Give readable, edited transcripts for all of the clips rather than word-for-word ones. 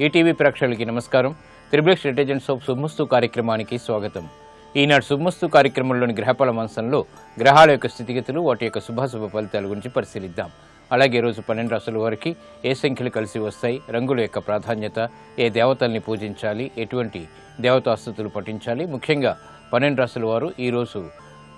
ETV ప్రేక్షకులకి నమస్కారం. త్రిబ్లెక్స్ intelligence of శుభమస్తు కార్యక్రమానికి స్వాగతం. ఈనాడు శుభమస్తు కార్యక్రమంలోని గ్రహఫల మాసంలో గ్రహాల యొక్క స్థితిగతులు, వాటి యొక్క శుభాశుభ ఫలితాల గురించి పరిశీలిద్దాం. అలాగే ఈరోజు 12 రాశుల వారికి ఏ సంఖ్యలు కలిసి వస్తాయి, రంగుల యొక్క ప్రాధాన్యత, ఏ దేవతల్ని పూజించాలి, ఎటువంటి దేవతాస్తుతులు పఠించాలి, ముఖ్యంగా 12 రాశుల వారు ఈరోజు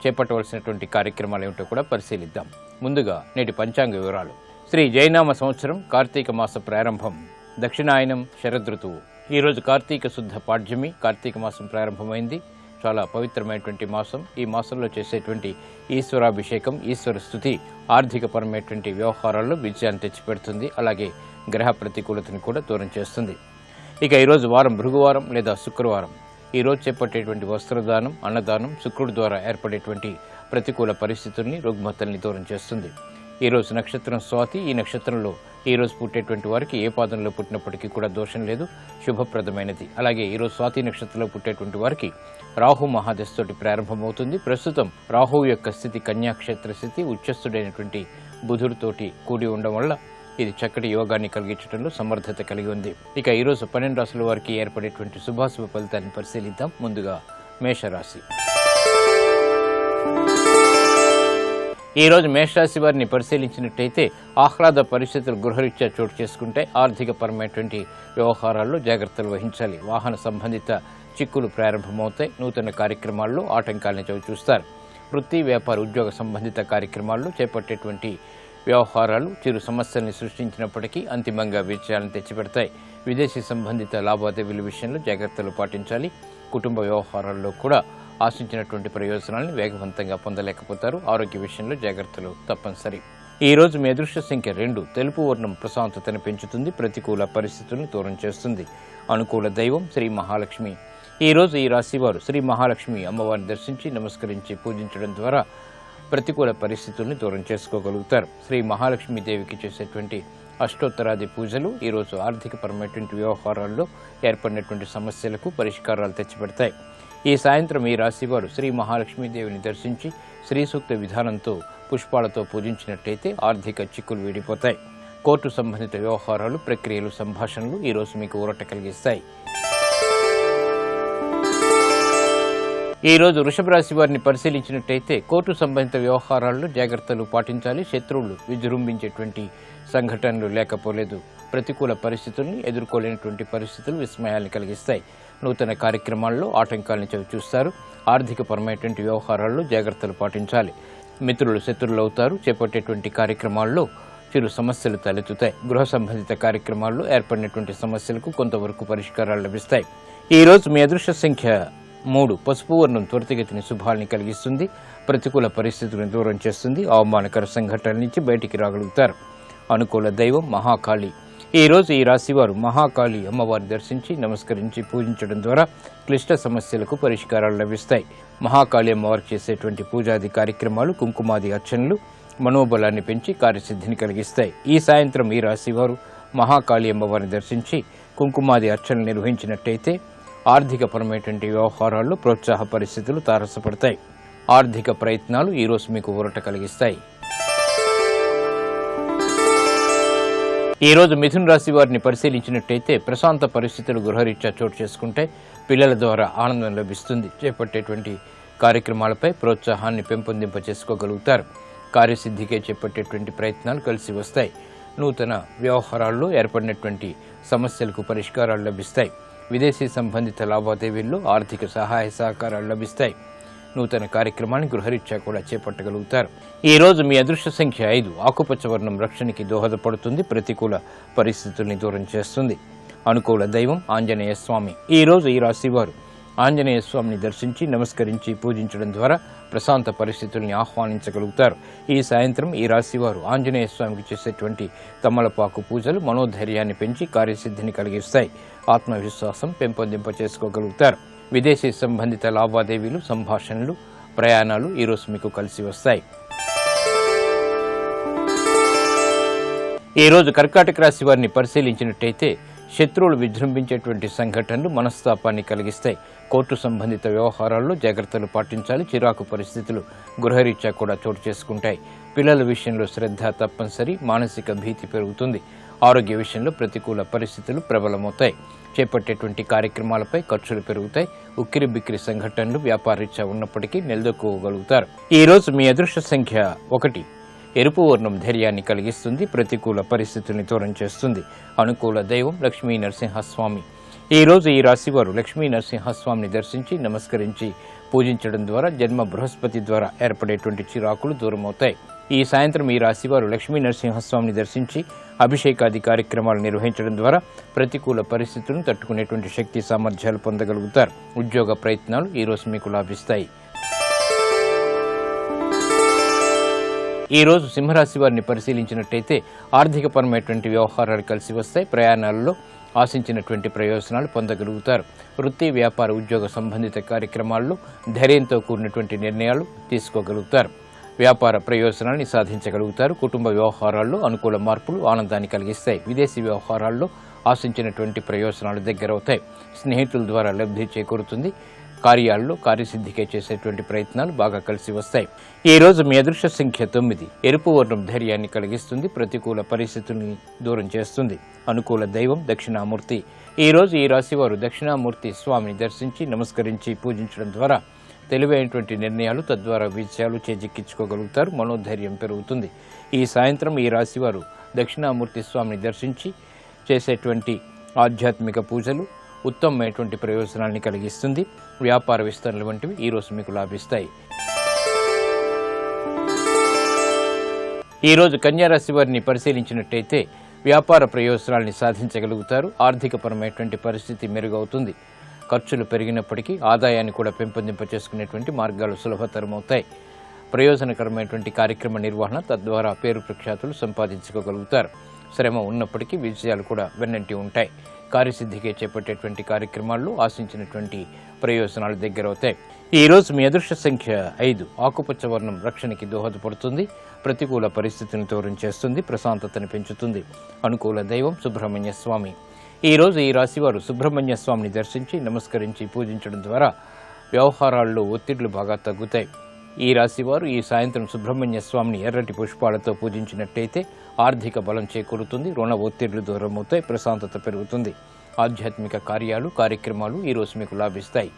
చేపట్టవలసినటువంటి కార్యక్రమాలు ఏమిటో కూడా పరిశీలిద్దాం. ముందుగా నేటి పంచాంగ వివరాలు. శ్రీ జైనామ సంవత్సరం కార్తీక మాస ప్రారంభం, దక్షిణాయనం శరదృతువు. ఈరోజు కార్తీక శుద్ధ పాడ్యమి, కార్తీక మాసం ప్రారంభమైంది. చాలా పవిత్రమైనటువంటి మాసం. ఈ మాసంలో చేసేటువంటి ఈశ్వరాభిషేకం, ఈశ్వర స్తుతి ఆర్థికపరమైనటువంటి వ్యవహారాల్లో విజయాన్ని తెచ్చిపెడుతుంది. అలాగే గ్రహ ప్రతికూలతను కూడా దూరం చేస్తుంది. ఇక ఈరోజు వారం భృగువారం లేదా శుక్రవారం. ఈరోజు చేపట్టేటువంటి వస్త్రదానం, అన్నదానం శుక్రుడి ద్వారా ఏర్పడేటువంటి ప్రతికూల పరిస్థితుల్ని, రుగ్మతల్ని దూరం చేస్తుంది. ఈరోజు నక్షత్రం స్వాతి. ఈ నక్షత్రంలో ఈరోజు పుట్టేటువంటి వారికి ఏ పాదంలో పుట్టినప్పటికీ కూడా దోషం లేదు, శుభప్రదమైనది. అలాగే ఈరోజు స్వాతి నక్షత్రంలో పుట్టేటువంటి వారికి రాహు మహాదశతోటి ప్రారంభమవుతుంది. ప్రస్తుతం రాహువు యొక్క స్థితి కన్యాక్షేత్ర స్థితి, ఉచ్చస్థుడైనటువంటి బుధుడితోటి కూడి ఉండడం వల్ల ఇది చక్కటి యోగాన్ని కలిగించడంలో సమర్థత కలిగి ఉంది. ఇక ఈరోజు 12 రాశుల వారికి ఏర్పడేటువంటి శుభాశుభ ఫలితాన్ని పరిశీలిద్దాం. ముందుగా మేషరాశి. ఈరోజు మేషరాశి వారిని పరిశీలించినట్టయితే ఆహ్లాద పరిస్థితులు గృహరీత్యా చోటు చేసుకుంటే ఆర్థికపరమైనటువంటి వ్యవహారాల్లో జాగ్రత్తలు వహించాలి. వాహన సంబంధిత చిక్కులు ప్రారంభమవుతాయి. నూతన కార్యక్రమాల్లో ఆటంకాలను చవిచూస్తారు. వృత్తి, వ్యాపార, ఉద్యోగ సంబంధిత కార్యక్రమాల్లో చేపట్టేటువంటి వ్యవహారాలు చిరు సమస్యల్ని సృష్టించినప్పటికీ అంతిమంగా విజయాలను తెచ్చిపెడతాయి. విదేశీ సంబంధిత లావాదేవీల విషయంలో జాగ్రత్తలు పాటించాలి. కుటుంబ వ్యవహారాల్లో కూడా ఆశించినటువంటి ప్రయోజనాలను వేగవంతంగా పొందలేకపోతారు. ఆరోగ్య విషయంలో జాగ్రత్తలు తప్పనిసరి. ఈ రోజు మీ అదృష్ట సంఖ్య 2. తెలుపు వర్ణం ప్రశాంతతను పెంచుతుంది, ప్రతికూల పరిస్థితులను దూరం చేస్తుంది. అనుకూల దైవం శ్రీ మహాలక్ష్మి. ఈ రోజు ఈ రాశి వారు శ్రీ మహాలక్ష్మి అమ్మవారిని దర్శించి నమస్కరించి పూజించడం ద్వారా ప్రతికూల పరిస్థితుల్ని దూరం చేసుకోగలుగుతారు. శ్రీ మహాలక్ష్మీదేవికి చేసేటువంటి అష్టోత్తరాది పూజలు ఈరోజు ఆర్థికపరమైనటువంటి వ్యవహారాల్లో ఏర్పడినటువంటి సమస్యలకు పరిష్కారాలు తెచ్చిపెడతాయి. ఈ సాయంత్రం ఈ రాశివారు శ్రీ మహాలక్ష్మీదేవిని దర్శించి శ్రీ సూక్త విధానంతో పుష్పాలతో పూజించినట్టయితే ఆర్థిక చిక్కులు వీడిపోతాయి. కోర్టు సంబంధిత వ్యవహారాలు, ప్రక్రియలు, సంభాషణలు ఈరోజు మీకు ఊరట కలిగిస్తాయి. ఈ రోజు వృషభ రాశి వారిని పరిశీలించినట్టయితే కోర్టు సంబంధిత వ్యవహారాల్లో జాగ్రత్తలు పాటించాలి. శత్రువులు విజృంభించేటువంటి సంఘటనలు లేకపోలేదు. ప్రతికూల పరిస్థితుల్ని ఎదుర్కోలేనటువంటి పరిస్థితులు విస్మయాన్ని కలిగిస్తాయి. నూతన కార్యక్రమాల్లో ఆటంకాలను చవిచూస్తారు. ఆర్థికపరమైనటువంటి వ్యవహారాల్లో జాగ్రత్తలు పాటించాలి. మిత్రులు శత్రువులు అవుతారు. చేపట్టేటువంటి కార్యక్రమాల్లో చిరు సమస్యలు తలెత్తుతాయి. గృహ సంబంధిత కార్యక్రమాల్లో ఏర్పడినటువంటి సమస్యలకు కొంతవరకు పరిష్కారాలు లభిస్తాయి. ఈ రోజు మీ అదృష్ట సంఖ్య 3. పసుపు వర్ణం త్వరితగతిని శుభాల్ని కలిగిస్తుంది, ప్రతికూల పరిస్థితులను దూరం చేస్తుంది. అవమానకర సంఘటనల నుంచి బయటికి రాగలుగుతారు. అనుకూల దైవం మహాకాళి. ఈ రోజు ఈ రాశివారు మహాకాళి అమ్మవారిని దర్శించి నమస్కరించి పూజించడం ద్వారా క్లిష్ట సమస్యలకు పరిష్కారాలు లభిస్తాయి. మహాకాళి అమ్మవారికి చేసేటువంటి పూజాది కార్యక్రమాలు, కుంకుమాది అర్చనలు మనోబలాన్ని పెంచి కార్యసిద్ధిని కలిగిస్తాయి. ఈ సాయంత్రం ఈ రాశివారు మహాకాళి అమ్మవారిని దర్శించి కుంకుమాది అర్చనలు నిర్వహించినట్టయితే ఆర్థికపరమైనటువంటి వ్యవహారాల్లో ప్రోత్సాహ పరిస్థితులు తారసపడతాయి. ఆర్థిక ప్రయత్నాలు ఈరోజు మీకు ఊరట కలిగిస్తాయి. ఈ రోజు మిథున రాశి వారిని పరిశీలించినట్టయితే ప్రశాంత పరిస్థితులు గృహరీత్యా చోటు చేసుకుంటే పిల్లల ద్వారా ఆనందం లభిస్తుంది. చేపట్టేటువంటి కార్యక్రమాలపై ప్రోత్సాహాన్ని పెంపొందింప చేసుకోగలుగుతారు. కార్యసిద్ధికే చేపట్టేటువంటి ప్రయత్నాలు కలిసి వస్తాయి. నూతన వ్యవహారాల్లో ఏర్పడినటువంటి సమస్యలకు పరిష్కారాలు లభిస్తాయి. విదేశీ సంబంధిత లావాదేవీల్లో ఆర్థిక సహాయ సహకారాలు లభిస్తాయి. నూతన కార్యక్రమాన్ని గృహరీత్యా కూడా చేపట్టగలుగుతారు. ఈ రోజు మీ అదృష్ట సంఖ్య 5. ఆకుపచ్చ వర్ణం రక్షణకి దోహదపడుతుంది, ప్రతికూల పరిస్థితుల్ని దూరం చేస్తుంది. అనుకూల దైవం ఆంజనేయ స్వామి. ఈ రోజు ఈ రాశివారు ఆంజనేయ స్వామిని దర్శించి నమస్కరించి పూజించడం ద్వారా ప్రశాంత పరిస్థితుల్ని ఆహ్వానించగలుగుతారు. ఈ సాయంత్రం ఈ రాశివారు ఆంజనేయ స్వామికి చేసేటువంటి తమలపాకు పూజలు మనోధైర్యాన్ని పెంచి కార్యసిద్ధిని కలిగిస్తాయి. ఆత్మవిశ్వాసం పెంపొందింప చేసుకోగలుగుతారు. విదేశీ సంబంధిత లావాదేవీలు, సంభాషణలు, ప్రయాణాలు ఈరోజు మీకు కలిసి వస్తాయి. ఈ రోజు కర్కాటక రాశి వారిని పరిశీలించినట్టయితే శత్రువులు విజృంభించేటువంటి సంఘటనలు మనస్తాపాన్ని కలిగిస్తాయి. కోర్టు సంబంధిత వ్యవహారాల్లో జాగ్రత్తలు పాటించాలి. చిరాకు పరిస్థితులు గృహరీత్యా కూడా చోటు చేసుకుంటాయి. పిల్లల విషయంలో శ్రద్ధ తప్పనిసరి. మానసిక భీతి పెరుగుతుంది. ఆరోగ్య విషయంలో ప్రతికూల పరిస్థితులు ప్రబలమవుతాయి. చేపట్టేటువంటి కార్యక్రమాలపై ఖర్చులు పెరుగుతాయి. ఉక్కిరి బిక్కిరి సంఘటనలు వ్యాపారరీత్యా ఉన్నప్పటికీ నిలదొక్కుకోగలుగుతారు. ఈ రోజు మీ అదృష్ట సంఖ్య 1. ఎరుపు వర్ణం ధైర్యాన్ని కలిగిస్తుంది. ప్రతికూల పరిస్థితుల్ని దూరం చేస్తుంది. అనుకూల దైవం లక్ష్మీ నరసింహస్వామి. ఈ రోజు ఈ రాశివారు లక్ష్మీ నరసింహస్వామిని దర్శించి నమస్కరించి పూజించడం ద్వారా జన్మ బృహస్పతి ద్వారా ఏర్పడేటువంటి చిరాకులు దూరమవుతాయి. ఈ సాయంత్రం ఈ రాశివారు లక్ష్మీ నరసింహస్వామిని దర్శించి అభిషేకాది కార్యక్రమాలు నిర్వహించడం ద్వారా ప్రతికూల పరిస్థితులను తట్టుకునేటువంటి శక్తి సామర్థ్యాలు పొందగలుగుతారు. ఉద్యోగ ప్రయత్నాలు ఈ రోజు మీకు లాభిస్తాయి. ఈ రోజు సింహరాశి వారిని పరిశీలించినట్టయితే ఆర్థికపరమైనటువంటి వ్యవహారాలు కలిసి వస్తాయి. ప్రయాణాలలో ఆశించినటువంటి ప్రయోజనాలు పొందగలుగుతారు. వృత్తి, వ్యాపార, ఉద్యోగ సంబంధిత కార్యక్రమాల్లో ధైర్యంతో కూడినటువంటి నిర్ణయాలు తీసుకోగలుగుతారు. వ్యాపార ప్రయోజనాన్ని సాధించగలుగుతారు. కుటుంబ వ్యవహారాల్లో అనుకూల మార్పులు ఆనందాన్ని కలిగిస్తాయి. విదేశీ వ్యవహారాల్లో ఆశించినటువంటి ప్రయోజనాలు దగ్గరవుతాయి. స్నేహితుల ద్వారా లబ్ధి చేకూరుతుంది. కార్యాల్లో కార్యసిద్ధికే చేసేటువంటి ప్రయత్నాలు బాగా కలిసి వస్తాయి. ఈ రోజు మీ అదృష్ట సంఖ్య 9. ఎరుపు వర్ణం ధైర్యాన్ని కలిగిస్తుంది. ప్రతికూల పరిస్థితుల్ని దూరం చేస్తుంది. అనుకూల దైవం దక్షిణామూర్తి. ఈ రోజు ఈ రాశివారు దక్షిణామూర్తి స్వామిని దర్శించి నమస్కరించి పూజించడం ద్వారా తెలివైనటువంటి నిర్ణయాలు తద్వారా విజయాలు చేజిక్కించుకోగలుగుతారు. మనోధైర్యం పెరుగుతుంది. ఈ సాయంత్రం ఈ రాశివారు దక్షిణామూర్తి స్వామిని దర్శించి చేసేటువంటి ఆధ్యాత్మిక పూజలు ఉత్తమమైనటువంటి ప్రయోజనాన్ని కలిగిస్తుంది. వ్యాపార విస్తరణలు వంటివి ఈ రోజు మీకు లాభిస్తాయి. ఈ రోజు కన్యారాశి వారిని పరిశీలించినట్టయితే వ్యాపార ప్రయోజనాల్ని సాధించగలుగుతారు. ఆర్థికపరమైనటువంటి పరిస్థితి మెరుగవుతుంది. ఖర్చులు పెరిగినప్పటికీ ఆదాయాన్ని కూడా పెంపొందింపచేసుకునేటువంటి మార్గాలు సులభతరమవుతాయి. ప్రయోజనకరమైనటువంటి కార్యక్రమ నిర్వహణ తద్వారా పేరు ప్రఖ్యాతులు సంపాదించుకోగలుగుతారు. శ్రమ ఉన్నప్పటికీ విజయాలు కూడా వెన్నంటి ఉంటాయి. కార్యసిద్ధికే చేపట్టేటువంటి కార్యక్రమాల్లో ఆశించినటువంటి ప్రయోజనాలు దగ్గరవుతాయి. ఈ రోజు మీ అదృష్ట సంఖ్య 5. ఆకుపచ్చ వర్ణం రక్షణకి దోహదపడుతుంది. ప్రతికూల పరిస్థితిని దూరం చేస్తుంది. ప్రశాంతతను పెంచుతుంది. అనుకూల దైవం సుబ్రహ్మణ్య స్వామి. ఈ రోజు ఈ రాశివారు సుబ్రహ్మణ్య స్వామిని దర్శించి నమస్కరించి పూజించడం ద్వారా వ్యవహారాల్లో ఒత్తిళ్లు బాగా తగ్గుతాయి. ఈ రాశివారు ఈ సాయంత్రం సుబ్రహ్మణ్య స్వామిని ఎర్రటి పుష్పాలతో పూజించినట్టయితే ఆర్థిక బలం చేకూరుతుంది. రుణ ఒత్తిళ్లు దూరమవుతాయి. ప్రశాంతత పెరుగుతుంది. ఆధ్యాత్మిక కార్యక్రమాలు ఈ రోజు మీకు లాభిస్తాయి.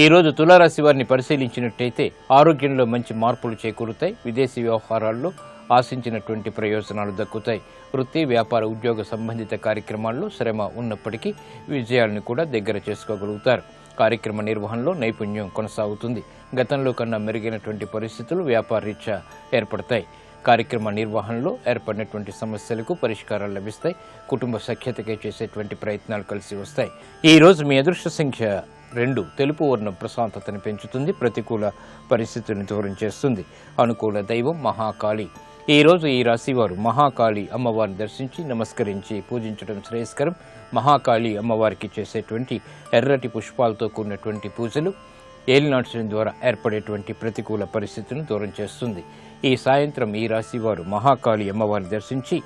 ఈ రోజు తులారాశి వారిని పరిశీలించినట్టయితే ఆరోగ్యంలో మంచి మార్పులు చేకూరుతాయి. విదేశీ వ్యవహారాల్లో ఆశించినటువంటి ప్రయోజనాలు దక్కుతాయి. వృత్తి, వ్యాపార, ఉద్యోగ సంబంధిత కార్యక్రమాల్లో శ్రమ ఉన్నప్పటికీ విజయాలను కూడా దగ్గర చేసుకోగలుగుతారు. కార్యక్రమ నిర్వహణలో నైపుణ్యం కొనసాగుతుంది. గతంలో కన్నా మెరుగైనటువంటి పరిస్థితులు వ్యాపారరీత్యా ఏర్పడతాయి. కార్యక్రమ నిర్వహణలో ఏర్పడినటువంటి సమస్యలకు పరిష్కారాలు లభిస్తాయి. కుటుంబ సఖ్యతకే చేసేటువంటి ప్రయత్నాలు కలిసి వస్తాయి. ఈ రోజు మీ అదృష్ట సంఖ్య 2. తెలుపు వర్ణం ప్రశాంతతను పెంచుతుంది. ప్రతికూల పరిస్థితులను దూరం చేస్తుంది. అనుకూల దైవం మహాకాళి. ఈ రోజు ఈ రాశివారు మహాకాళి అమ్మవారిని దర్శించి నమస్కరించి పూజించడం శ్రేయస్కరం. మహాకాళి అమ్మవారికి చేసేటువంటి ఎర్రటి పుష్పాలతో కూడినటువంటి పూజలు ఏలినాటి ద్వారా ఏర్పడేటువంటి ప్రతికూల పరిస్థితులను దూరం చేస్తుంది. ఈ సాయంత్రం ఈ రాశివారు మహాకాళి అమ్మవారిని దర్శించి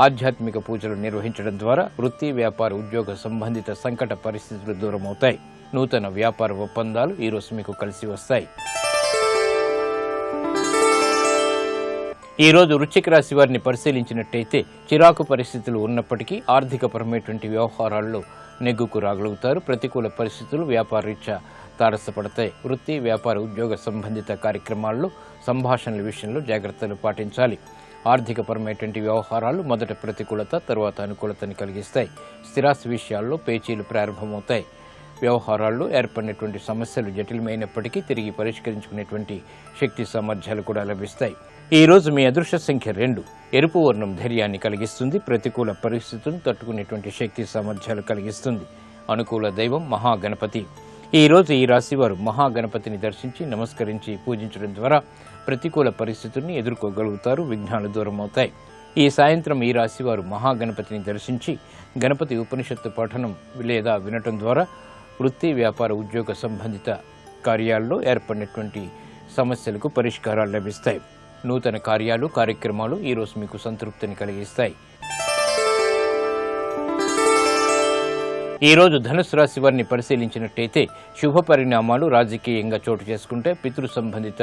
ఆధ్యాత్మిక పూజలు నిర్వహించడం ద్వారా వృత్తి, వ్యాపార, ఉద్యోగ సంబంధిత సంకట పరిస్థితులు దూరమవుతాయి. నూతన వ్యాపార ఒప్పందాలు ఈ రోజు మీకు కలిసి వస్తాయి. ఈ రోజు వృశ్చిక రాశి వారిని పరిశీలించినట్టయితే చిరాకు పరిస్థితులు ఉన్నప్పటికీ ఆర్థికపరమైనటువంటి వ్యవహారాల్లో నెగ్గుకు రాగలుగుతారు. ప్రతికూల పరిస్థితులు వ్యాపారరీత్యా తారసపడతాయి. వృత్తి, వ్యాపార, ఉద్యోగ సంబంధిత కార్యక్రమాల్లో సంభాషణల విషయంలో జాగ్రత్తలు పాటించాలి. ఆర్థికపరమైనటువంటి వ్యవహారాలు మొదట ప్రతికూలత, తరువాత అనుకూలతని కలిగిస్తాయి. స్థిరాస్తి విషయాల్లో పేచీలు ప్రారంభమవుతాయి. వ్యవహారాల్లో ఏర్పడినటువంటి సమస్యలు జటిలమైనప్పటికీ తిరిగి పరిష్కరించుకునేటువంటి శక్తి సామర్థ్యాలు కూడా లభిస్తాయి. ఈ రోజు మీ అదృష్ట సంఖ్య 2. ఎరుపు వర్ణం ధైర్యాన్ని కలిగిస్తుంది. ప్రతికూల పరిస్థితులను తట్టుకునేటువంటి శక్తి సామర్థ్యాలు కలిగిస్తుంది. అనుకూల దైవం మహాగణపతి. ఈ రోజు ఈ రాశివారు మహాగణపతిని దర్శించి నమస్కరించి పూజించడం ద్వారా ప్రతికూల పరిస్థితుల్ని ఎదుర్కోగలుగుతారు. విఘ్నాలు దూరం అవుతాయి. ఈ సాయంత్రం ఈ రాశివారు మహాగణపతిని దర్శించి గణపతి ఉపనిషత్తు పఠనం లేదా వినటం ద్వారా వృత్తి, వ్యాపార, ఉద్యోగ సంబంధిత కార్యాల్లో ఏర్పడినటువంటి సమస్యలకు పరిష్కారాలు లభిస్తాయి. నూతన కార్యక్రమాలు ఈ రోజు మీకు సంతృప్తిని కలిగిస్తాయి. ఈ రోజు ధనుసు రాశి వారిని పరిశీలించినట్టయితే శుభ పరిణామాలు రాజకీయంగా చోటు చేసుకుంటే పితృ సంబంధిత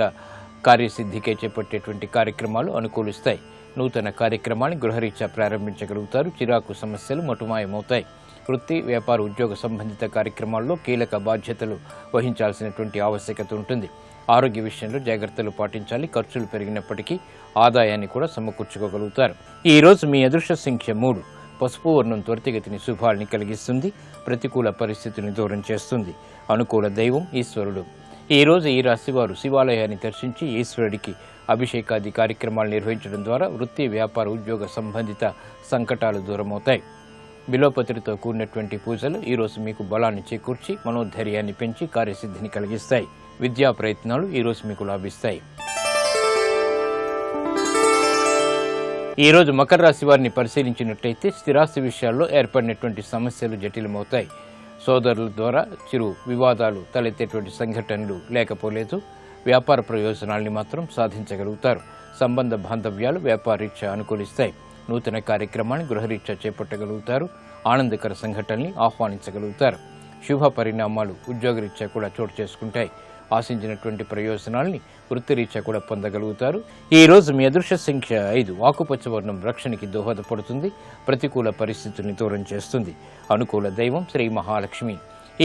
కార్యసిద్ధికే చేపట్టేటువంటి కార్యక్రమాలు అనుకూలిస్తాయి. నూతన కార్యక్రమాన్ని గృహరీత్యా ప్రారంభించగలుగుతారు. చిరాకు సమస్యలు మటుమాయమవుతాయి. వృత్తి, వ్యాపార, ఉద్యోగ సంబంధిత కార్యక్రమాల్లో కీలక బాధ్యతలు వహించాల్సినటువంటి ఆవశ్యకత ఉంటుంది. ఆరోగ్య విషయంలో జాగ్రత్తలు పాటించాలి. ఖర్చులు పెరిగినప్పటికీ ఆదాయాన్ని కూడా సమకూర్చుకోగలుగుతారు. ఈ రోజు మీ అదృష్ట సంఖ్య 3. పసుపు వర్ణం త్వరితగతిని శుభాల్ని కలిగిస్తుంది. ప్రతికూల పరిస్థితిని దూరం చేస్తుంది. అనుకూల దైవం ఈశ్వరుడు. ఈ రోజు ఈ రాశి వారు శివాలయాన్ని దర్శించి ఈశ్వరుడికి అభిషేకాది కార్యక్రమాలు నిర్వహించడం ద్వారా వృత్తి, వ్యాపార, ఉద్యోగ సంబంధిత సంకటాలు దూరమవుతాయి. బిలోపతితో కూడినటువంటి పూజలు ఈరోజు మీకు బలాన్ని చేకూర్చి మనోధైర్యాన్ని పెంచి కార్యసిద్ధిని కలిగిస్తాయి. విద్యా ప్రయత్నాలు ఈరోజు మీకు లాభిస్తాయి. ఈరోజు మకర రాశి వారిని పరిశీలించినట్లయితే స్థిరాస్తి విషయాల్లో ఏర్పడినటువంటి సమస్యలు జటిలమవుతాయి. సోదరుల ద్వారా చిరు వివాదాలు తలెత్తేటువంటి సంఘటనలు లేకపోలేదు. వ్యాపార ప్రయోజనాల్ని మాత్రం సాధించగలుగుతారు. సంబంధ బాంధవ్యాలు వ్యాపారరీత్యా అనుకూలిస్తాయి. నూతన కార్యక్రమాన్ని గృహరీత్యా చేపట్టగలుగుతారు. ఆనందకర సంఘటనల్ని ఆహ్వానించగలుగుతారు. శుభ పరిణామాలు ఉద్యోగరీత్యా కూడా చోటు చేసుకుంటాయి. ఆశించినటువంటి ప్రయోజనాల్ని వృత్తిరీత్యా కూడా పొందగలుగుతారు. ఈ రోజు మీ అదృష్ట సంఖ్య 5. ఆకుపచ్చ వర్ణం రక్షణకి దోహదపడుతుంది. ప్రతికూల పరిస్థితుల్ని దూరం చేస్తుంది. అనుకూల దైవం శ్రీ మహాలక్ష్మి.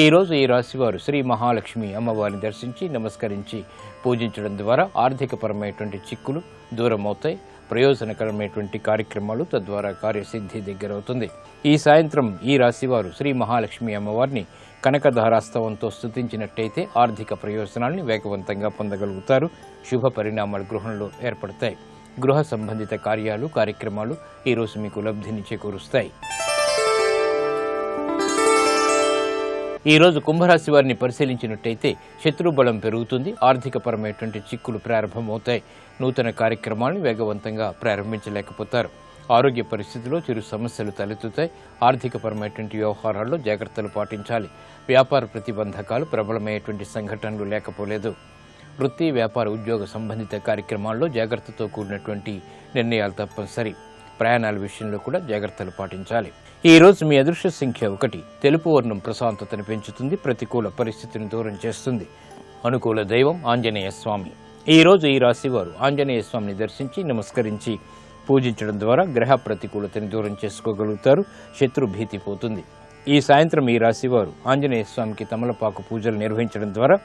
ఈ రోజు ఈ రాశి వారు శ్రీ మహాలక్ష్మి అమ్మవారిని దర్శించి నమస్కరించి పూజించడం ద్వారా ఆర్థికపరమైనటువంటి చిక్కులు దూరం అవుతాయి. ప్రయోజనకరమైనటువంటి కార్యక్రమాలు తద్వారా కార్యసిద్ధి దగ్గరవుతుంది. ఈ సాయంత్రం ఈ రాశివారు శ్రీ మహాలక్ష్మి అమ్మవారిని కనకధారాస్తవంతో స్తుతించినట్టయితే ఆర్థిక ప్రయోజనాల్ని వేగవంతంగా పొందగలుగుతారు. శుభ పరిణామాలు గృహంలో ఏర్పడతాయి. గృహ సంబంధిత కార్యక్రమాలు ఈరోజు మీకు లబ్ధిని చేకూరుస్తాయి. ఈరోజు కుంభరాశి వారిని పరిశీలించినట్టయితే శత్రుబలం పెరుగుతుంది. ఆర్థికపరమైనటువంటి చిక్కులు ప్రారంభమవుతాయి. నూతన కార్యక్రమాలను వేగవంతంగా ప్రారంభించలేకపోతారు. ఆరోగ్య పరిస్థితిలో చిరు సమస్యలు తలెత్తుతాయి. ఆర్థికపరమైనటువంటి వ్యవహారాల్లో జాగ్రత్తలు పాటించాలి. వ్యాపార ప్రతిబంధకాలు ప్రబలమైనటువంటి సంఘటనలు లేకపోలేదు. వృత్తి, వ్యాపార, ఉద్యోగ సంబంధిత కార్యక్రమాల్లో జాగ్రత్తతో కూడినటువంటి నిర్ణయాలు తప్పనిసరి. ప్రయాణాల విషయంలో కూడా జాగ్రత్తలు పాటించాలి. ఈ రోజు మీ అదృష్ట సంఖ్య 1. తెలుపు వర్ణం ప్రశాంతతను పెంచుతుంది. ప్రతికూల పరిస్థితిని దూరం చేస్తుంది. అనుకూల దైవం ఆంజనేయ స్వామి. ఈ రోజు ఈ రాశి వారు ఆంజనేయ స్వామిని దర్శించి నమస్కరించి పూజించడం ద్వారా గ్రహ ప్రతికూలతని దూరం చేసుకోగలుగుతారు. శత్రు భీతి పోతుంది. ఈ సాయంత్రం ఈ రాశి వారు ఆంజనేయ స్వామికి తమలపాకు పూజలు నిర్వహించడం ద్వారా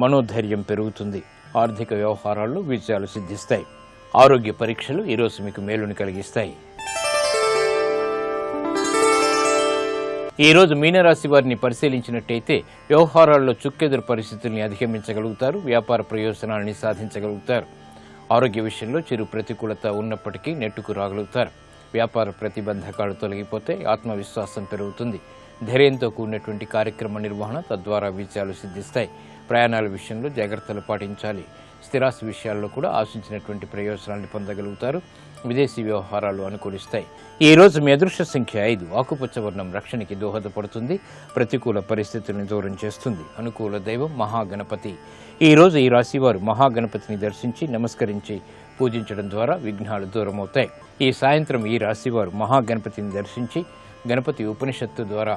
మనోధైర్యం పెరుగుతుంది. ఆర్థిక వ్యవహారాల్లో విజయాలు సిద్ధిస్తాయి. ఆరోగ్య పరీక్షలు ఈరోజు మీకు మేలుని కలిగిస్తాయి. ఈ రోజు మీనరాశి వారిని పరిశీలించినట్టయితే వ్యవహారాల్లో చుక్కెదురు పరిస్థితుల్ని అధిగమించగలుగుతారు. వ్యాపార ప్రయోజనాలని సాధించగలుగుతారు. ఆరోగ్య విషయంలో చిరు ప్రతికూలత ఉన్నప్పటికీ నెట్టుకు రాగలుగుతారు. వ్యాపార ప్రతిబంధకాలు తొలగిపోతే ఆత్మవిశ్వాసం పెరుగుతుంది. ధైర్యంతో కూడినటువంటి కార్యక్రమ నిర్వహణ తద్వారా విజయాలు సిద్ధిస్తాయి. ప్రయాణాల విషయంలో జాగ్రత్తలు పాటించాలి. స్థిరాస్తి విషయాల్లో కూడా ఆశించినటువంటి ప్రయోజనాన్ని పొందగలుగుతారు. విదేశీ వ్యవహారాలు అనుకూలిస్తాయి. ఈ రోజు మీ అదృష్ట సంఖ్య 5. ఆకుపచ్చ వర్ణం రక్షణకి దోహదపడుతుంది. ప్రతికూల పరిస్థితులను దూరం చేస్తుంది. అనుకూల దైవం మహాగణపతి. ఈ రోజు ఈ రాశి వారు మహాగణపతిని దర్శించి నమస్కరించి పూజించడం ద్వారా విఘ్నాలు దూరమవుతాయి. ఈ సాయంత్రం ఈ రాశి వారు మహాగణపతిని దర్శించి గణపతి ఉపనిషత్తు ద్వారా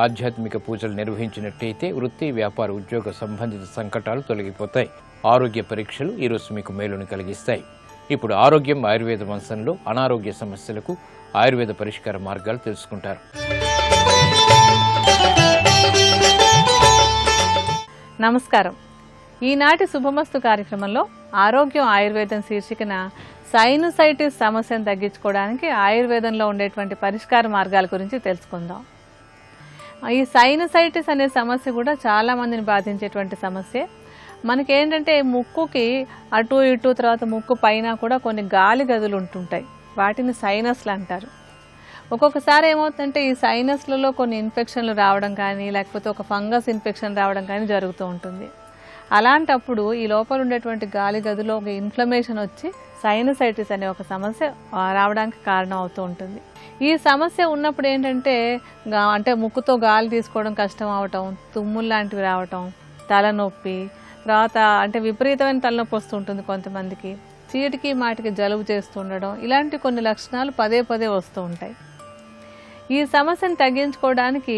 ఆధ్యాత్మిక పూజలు నిర్వహించినట్టయితే వృత్తి, వ్యాపార, ఉద్యోగ సంబంధిత సంకటాలు తొలగిపోతాయి. ఆరోగ్య పరీక్షలు ఈరోజు మీకు మేలుని కలిగిస్తాయి. ఇప్పుడు ఆరోగ్యం ఆయుర్వేద వంశంలో అనారోగ్య సమస్యలకు ఆయుర్వేద పరిష్కార మార్గాలు తెలుసుకుంటారు. నమస్కారం. ఈనాటి శుభమస్తు కార్యక్రమంలో ఆరోగ్యం ఆయుర్వేదం శీర్షికన సైనసైటిస్ సమస్యను తగ్గించుకోవడానికి ఆయుర్వేదంలో ఉండేటువంటి పరిష్కార మార్గాల గురించి తెలుసుకుందాం. ఈ సైనసైటిస్ అనే సమస్య కూడా చాలా మందిని బాధించేటువంటి సమస్య. మనకేంటంటే ముక్కుకి అటు ఇటు తర్వాత ముక్కు పైన కూడా కొన్ని గాలి గదులు ఉంటుంటాయి. వాటిని సైనస్లు అంటారు. ఒక్కొక్కసారి ఏమవుతుందంటే ఈ సైనస్లలో కొన్ని ఇన్ఫెక్షన్లు రావడం కానీ లేకపోతే ఒక ఫంగస్ ఇన్ఫెక్షన్ రావడం కానీ జరుగుతూ ఉంటుంది. అలాంటప్పుడు ఈ లోపల ఉండేటువంటి గాలి గదిలో ఒక ఇన్ఫ్లమేషన్ వచ్చి సైనసైటిస్ అనే ఒక సమస్య రావడానికి కారణం అవుతూ ఉంటుంది. ఈ సమస్య ఉన్నప్పుడు ఏంటంటే అంటే ముక్కుతో గాలి తీసుకోవడం కష్టం అవటం, తుమ్ములు లాంటివి రావటం, తలనొప్పి, తర్వాత అంటే విపరీతమైన తలనొప్పి వస్తుంటుంది కొంతమందికి, చీటికి మాటికి జలుబు చేస్తుండడం, ఇలాంటి కొన్ని లక్షణాలు పదే పదే వస్తూ ఉంటాయి. ఈ సమస్యను తగ్గించుకోవడానికి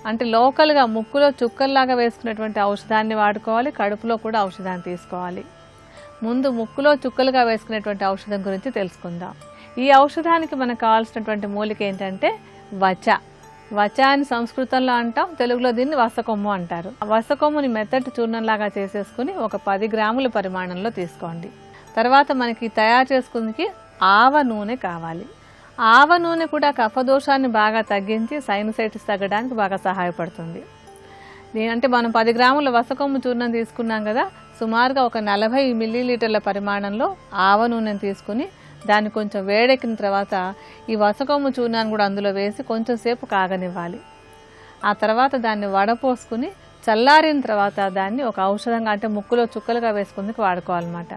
అంటే లోకల్గా ముక్కులో చుక్కల్లాగా వేసుకునేటువంటి ఔషధాన్ని వాడుకోవాలి. కడుపులో కూడా ఔషధాన్ని తీసుకోవాలి. ముందు ముక్కులో చుక్కలుగా వేసుకునేటువంటి ఔషధం గురించి తెలుసుకుందాం. ఈ ఔషధానికి మనకు కావాల్సినటువంటి మూలిక ఏంటంటే వచ. వచ అని సంస్కృతంలో అంటాం, తెలుగులో దీన్ని వసకొమ్ము అంటారు. ఆ వసకొమ్ముని మెత్తటి చూర్ణంలాగా చేసేసుకుని ఒక 10 గ్రాముల పరిమాణంలో తీసుకోండి. తర్వాత మనకి తయారు చేసుకునేకి ఆవ నూనె కావాలి. ఆవ నూనె కూడా కఫదోషాన్ని బాగా తగ్గించి సైనసైటిస్ తగ్గడానికి బాగా సహాయపడుతుంది. అంటే మనం 10 గ్రాముల వసకొమ్ము చూర్ణం తీసుకున్నాం కదా, సుమారుగా ఒక 40 మిల్లీలీటర్ల పరిమాణంలో ఆవ నూనెను తీసుకుని దాన్ని కొంచెం వేడెక్కిన తర్వాత ఈ వసకొమ్ము చూర్ణాన్ని కూడా అందులో వేసి కొంచెం సేపు కాగనివ్వాలి. ఆ తర్వాత దాన్ని వడపోసుకుని చల్లారిన తర్వాత దాన్ని ఒక ఔషధంగా అంటే ముక్కులో చుక్కలుగా వేసుకుందుకు వాడుకోవాలన్నమాట.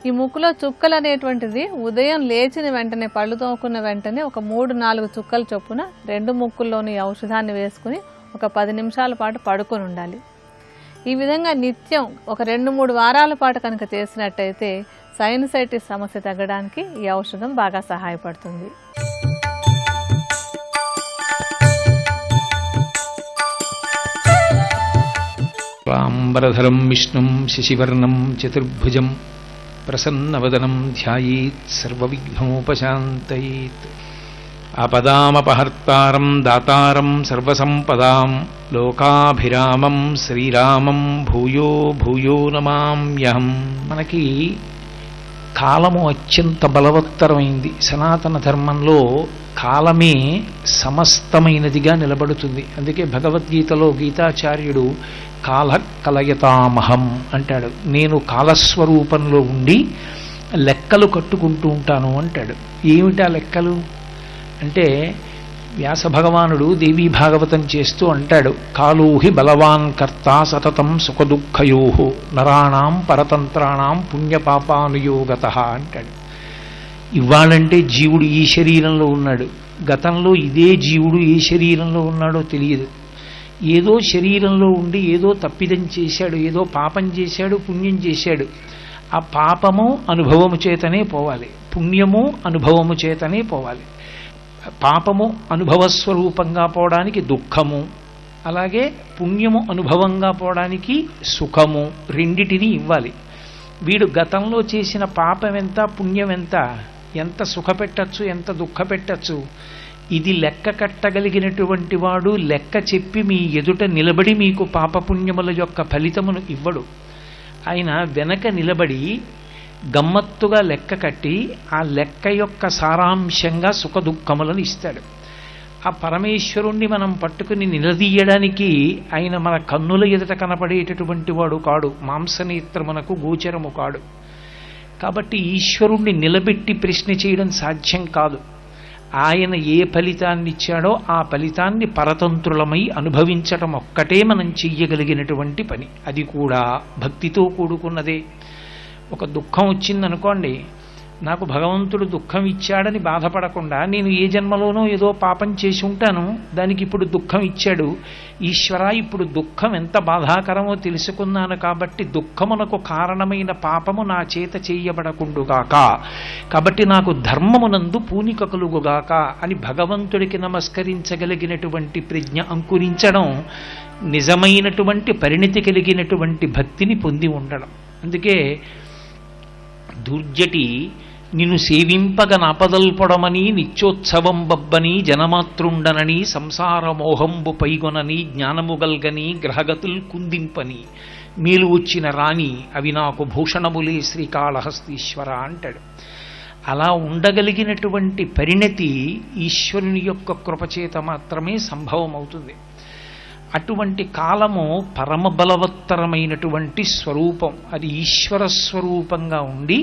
ఈ ముక్కులో చుక్కలు అనేటువంటిది ఉదయం లేచిన వెంటనే పళ్ళు తోముకున్న వెంటనే ఒక 3-4 చుక్కల చొప్పున 2 ముక్కుల్లోని ఔషధాన్ని వేసుకుని ఒక 10 నిమిషాల పాటు పడుకొని ఉండాలి. ఈ విధంగా నిత్యం ఒక 2-3 వారాల పాటు కనుక చేసినట్టయితే సైనసైటిస్ సమస్య తగ్గడానికి ఈ ఔషధం బాగా సహాయపడుతుంది. రాంబరధరం విష్ణుం శశివర్ణం చతుర్భుజం ప్రసన్నవదనం ధ్యాయేత్ సర్వవిఘ్నోపశాంతయేత్. ఆపదామపహర్తారం దాతారం సర్వసంపదాం లోకాభిరామం శ్రీరామం భూయో భూయో నమామ్యహం. మనకి కాలము అత్యంత బలవత్తరమైంది. సనాతన ధర్మంలో కాలమే సమస్తమైనదిగా నిలబడుతుంది. అందుకే భగవద్గీతలో గీతాచార్యుడు కాల కలయతామహం అంటాడు. నేను కాలస్వరూపంలో ఉండి లెక్కలు కట్టుకుంటూ ఉంటాను అంటాడు. ఏమిటా లెక్కలు అంటే వ్యాస భగవానుడు దేవీ భాగవతం చేస్తూ అంటాడు, కాలోహి బలవాన్ కర్త సతతం సుఖదుఃఖయో నరాణాం పరతంత్రాణం పుణ్యపాపానుయోగత అంటాడు. ఇవ్వాలంటే జీవుడు ఈ శరీరంలో ఉన్నాడు, గతంలో ఇదే జీవుడు ఏ శరీరంలో ఉన్నాడో తెలియదు. ఏదో శరీరంలో ఉండి ఏదో తప్పిదం చేశాడు, ఏదో పాపం చేశాడు, పుణ్యం చేశాడు. ఆ పాపము అనుభవము చేతనే పోవాలి, పుణ్యము అనుభవము చేతనే పోవాలి. పాపము అనుభవస్వరూపంగా పోవడానికి దుఃఖము, అలాగే పుణ్యము అనుభవంగా పోవడానికి సుఖము, రెండిటిని ఇవ్వాలి. వీడు గతంలో చేసిన పాపం ఎంత, పుణ్యం ఎంత, ఎంత సుఖ పెట్టచ్చు, ఎంత దుఃఖ పెట్టచ్చు, ఇది లెక్క కట్టగలిగినటువంటి వాడు లెక్క చెప్పి మీ ఎదుట నిలబడి మీకు పాపపుణ్యముల యొక్క ఫలితమును ఇవ్వడు. ఆయన వెనక నిలబడి గమ్మత్తుగా లెక్క కట్టి ఆ లెక్క యొక్క సారాంశంగా సుఖ దుఃఖములను ఇస్తాడు. ఆ పరమేశ్వరుణ్ణి మనం పట్టుకుని నిలదీయడానికి ఆయన మన కన్నుల ఎదుట కనపడేటటువంటి వాడు కాడు, మాంసనేత్రమునకు గోచరము కాడు. కాబట్టి ఈశ్వరుణ్ణి నిలబెట్టి ప్రశ్న చేయడం సాధ్యం కాదు. ఆయన ఏ ఫలితాన్ని ఇచ్చాడో ఆ ఫలితాన్ని పరతంత్రులమై అనుభవించటం ఒక్కటే మనం చెయ్యగలిగినటువంటి పని. అది కూడా భక్తితో కూడుకున్నదే. ఒక దుఃఖం వచ్చిందనుకోండి, నాకు భగవంతుడు దుఃఖం ఇచ్చాడని బాధపడకుండా నేను ఏ జన్మలోనో ఏదో పాపం చేసి ఉంటాను, దానికి ఇప్పుడు దుఃఖం ఇచ్చాడు ఈశ్వర, ఇప్పుడు దుఃఖం ఎంత బాధాకరమో తెలుసుకున్నాను కాబట్టి దుఃఖమునకు కారణమైన పాపము నా చేత చేయబడకుండుగాక, కాబట్టి నాకు ధర్మమునందు పూనిక కలుగుగాక అని భగవంతుడికి నమస్కరించగలిగినటువంటి ప్రజ్ఞ అంకురించడం నిజమైనటువంటి పరిణితి కలిగినటువంటి భక్తిని పొంది ఉండడం. అందుకే దుర్జటి నిన్ను సేవింపగ నాపదల్పొడమని నిత్యోత్సవం బబ్బని జనమాతృండనని సంసార మోహంబు పైగొనని జ్ఞానముగల్గని గ్రహగతుల్ కుందింపని మేలు వచ్చిన రాణి అవి నాకు భూషణములే శ్రీకాళహస్తీశ్వర అంటాడు. అలా ఉండగలిగినటువంటి పరిణతి ఈశ్వరుని యొక్క కృపచేత మాత్రమే సంభవం అవుతుంది. అటువంటి కాలము పరమ బలవత్తరమైనటువంటి స్వరూపం. అది ఈశ్వర స్వరూపంగా ఉండి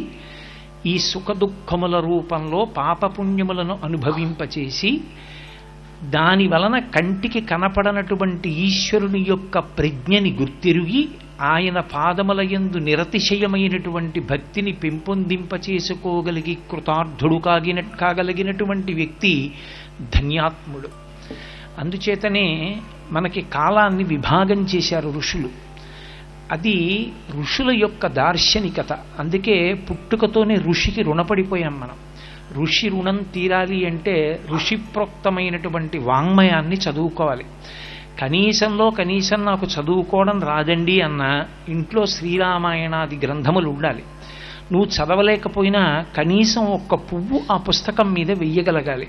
ఈ సుఖ దుఃఖముల రూపంలో పాపపుణ్యములను అనుభవింపచేసి దాని వలన కంటికి కనపడనటువంటి ఈశ్వరుని యొక్క ప్రజ్ఞని గుర్తిరిగి ఆయన పాదముల యందు నిరతిశయమైనటువంటి భక్తిని పెంపొందింపచేసుకోగలిగి కృతార్థుడు కాగలిగినటువంటి వ్యక్తి ధన్యాత్ముడు. అందుచేతనే మనకి కాలాన్ని విభాగం చేశారు ఋషులు. అది ఋషుల యొక్క దార్శనికత. అందుకే పుట్టుకతోనే ఋషికి రుణపడిపోయాం మనం. ఋషి రుణం తీరాలి అంటే ఋషిప్రోక్తమైనటువంటి వాంగ్మయాన్ని చదువుకోవాలి. కనీసం నాకు చదువుకోవడం రాదండి అన్న ఇంట్లో శ్రీరామాయణాది గ్రంథములు ఉండాలి. నువ్వు చదవలేకపోయినా కనీసం ఒక్క పువ్వు ఆ పుస్తకం మీద వెయ్యగలగాలి.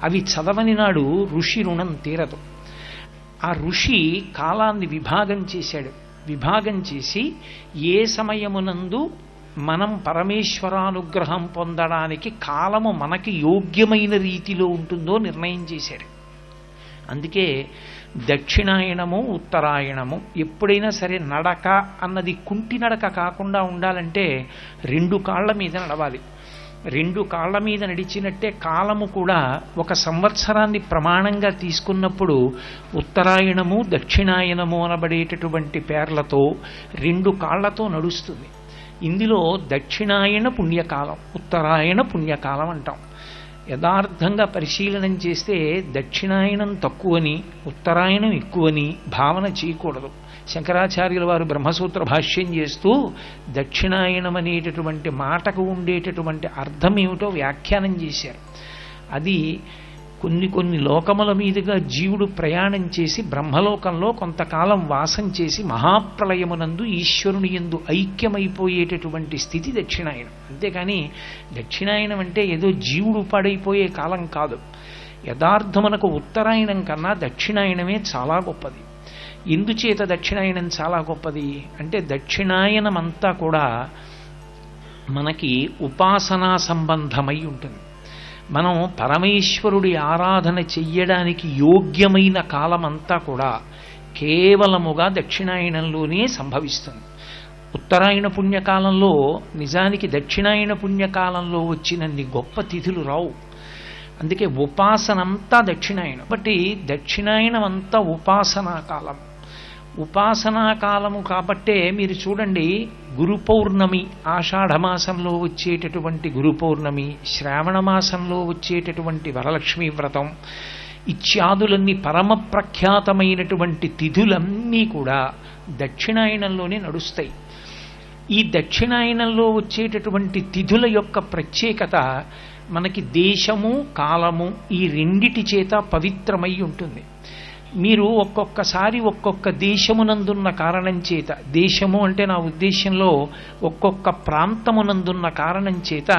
అవి చదవని నాడు ఋషి రుణం తీరదు. ఆ ఋషి కాలాన్ని విభాగం చేశాడు. విభాగం చేసి ఏ సమయమునందు మనం పరమేశ్వరానుగ్రహం పొందడానికి కాలము మనకి యోగ్యమైన రీతిలో ఉంటుందో నిర్ణయం చేశాడు. అందుకే దక్షిణాయనము ఉత్తరాయణము ఎప్పుడైనా సరే నడక అన్నది కుంటి నడక కాకుండా ఉండాలంటే 2 కాళ్ల మీద నడవాలి. 2 కాళ్ల మీద నడిచినట్టే కాలము కూడా ఒక సంవత్సరాన్ని ప్రమాణంగా తీసుకున్నప్పుడు ఉత్తరాయణము దక్షిణాయనము అనబడేటటువంటి పేర్లతో 2 కాళ్లతో నడుస్తుంది. ఇందులో దక్షిణాయన పుణ్యకాలం, ఉత్తరాయణ పుణ్యకాలం అంటాం. యథార్థంగా పరిశీలనం చేస్తే దక్షిణాయనం తక్కువని ఉత్తరాయణం ఎక్కువని భావన చేయకూడదు. శంకరాచార్యుల వారు బ్రహ్మసూత్ర భాష్యం చేస్తూ దక్షిణాయనం అనేటటువంటి మాటకు ఉండేటటువంటి అర్థం ఏమిటో వ్యాఖ్యానం చేశారు. అది కొన్ని లోకముల మీదుగా జీవుడు ప్రయాణం చేసి బ్రహ్మలోకంలో కొంతకాలం వాసం చేసి మహాప్రళయమునందు ఈశ్వరుని యందు ఐక్యమైపోయేటటువంటి స్థితి దక్షిణాయనం. అంతేకాని దక్షిణాయనం అంటే ఏదో జీవుడు పాడైపోయే కాలం కాదు. యథార్థమునకు ఉత్తరాయణం కన్నా దక్షిణాయనమే చాలా గొప్పది. ఎందుచేత దక్షిణాయనం చాలా గొప్పది అంటే దక్షిణాయనమంతా కూడా మనకి ఉపాసనా సంబంధమై ఉంటుంది. మనం పరమేశ్వరుడి ఆరాధన చెయ్యడానికి యోగ్యమైన కాలమంతా కూడా కేవలముగా దక్షిణాయనంలోనే సంభవిస్తుంది. ఉత్తరాయణ పుణ్యకాలంలో నిజానికి దక్షిణాయన పుణ్యకాలంలో వచ్చినన్ని గొప్ప తిథులు రావు. అందుకే ఉపాసనంతా దక్షిణాయనం. కాబట్టి దక్షిణాయనం అంతా ఉపాసనా కాలం. ఉపాసనా కాలము కాబట్టే మీరు చూడండి, గురు పౌర్ణమి ఆషాఢమాసంలో వచ్చేటటువంటి గురు పౌర్ణమి, శ్రావణ మాసంలో వచ్చేటటువంటి వరలక్ష్మీ వ్రతం ఇత్యాదులన్నీ పరమ ప్రఖ్యాతమైనటువంటి తిథులన్నీ కూడా దక్షిణాయనంలోనే నడుస్తాయి. ఈ దక్షిణాయనంలో వచ్చేటటువంటి తిథుల యొక్క ప్రత్యేకత మనకి దేశము కాలము ఈ రెండిటి చేత పవిత్రమై ఉంటుంది. మీరు ఒక్కొక్కసారి ఒక్కొక్క దేశమునందున్న కారణం చేత, దేశము అంటే నా ఉద్దేశంలో ఒక్కొక్క ప్రాంతమునందున్న కారణం చేత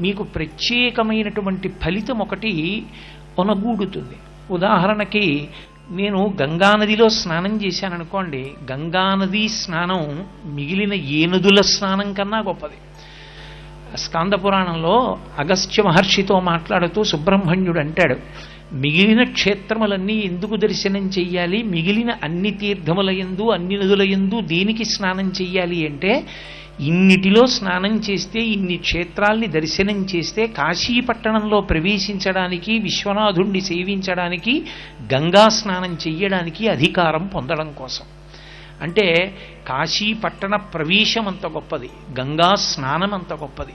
మీకు ప్రత్యేకమైనటువంటి ఫలితం ఒకటి ఒనగూడుతుంది. ఉదాహరణకి నేను గంగానదిలో స్నానం చేశాననుకోండి, గంగానది స్నానం మిగిలిన ఏ నదుల స్నానం కన్నా గొప్పది. స్కాంద పురాణంలో అగస్త్య మహర్షితో మాట్లాడుతూ సుబ్రహ్మణ్యుడు అంటాడు, మిగిలిన క్షేత్రములన్నీ ఎందుకు దర్శనం చెయ్యాలి, మిగిలిన అన్ని తీర్థముల యందు అన్ని నదుల యందు దేనికి స్నానం చెయ్యాలి అంటే, ఇన్నిటిలో స్నానం చేస్తే ఇన్ని క్షేత్రాల్ని దర్శనం చేస్తే కాశీపట్టణంలో ప్రవేశించడానికి విశ్వనాథుణ్ణి సేవించడానికి గంగా స్నానం చెయ్యడానికి అధికారం పొందడం కోసం. అంటే కాశీపట్టణ ప్రవేశం అంత గొప్పది, గంగా స్నానం అంత గొప్పది.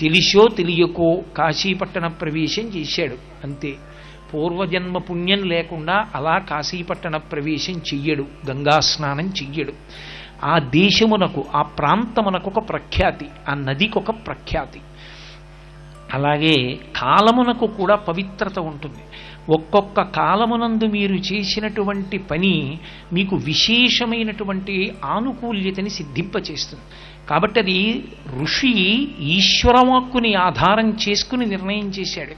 తెలిసో తెలియకో కాశీపట్టణ ప్రవేశం చేశాడు అంతే. పూర్వజన్మ పుణ్యం లేకుండా అలా కాశీపట్టణ ప్రవేశం చెయ్యడు, గంగా స్నానం చెయ్యడు. ఆ దేశమునకు ఆ ప్రాంతమునకు ఒక ప్రఖ్యాతి, ఆ నదికి ఒక ప్రఖ్యాతి. అలాగే కాలమునకు కూడా పవిత్రత ఉంటుంది. ఒక్కొక్క కాలమునందు మీరు చేసినటువంటి పని మీకు విశేషమైనటువంటి ఆనుకూల్యతని సిద్ధింపచేస్తుంది. కాబట్టి అది ఋషి ఈశ్వరవాక్కుని ఆధారం చేసుకుని నిర్ణయం చేశాడు.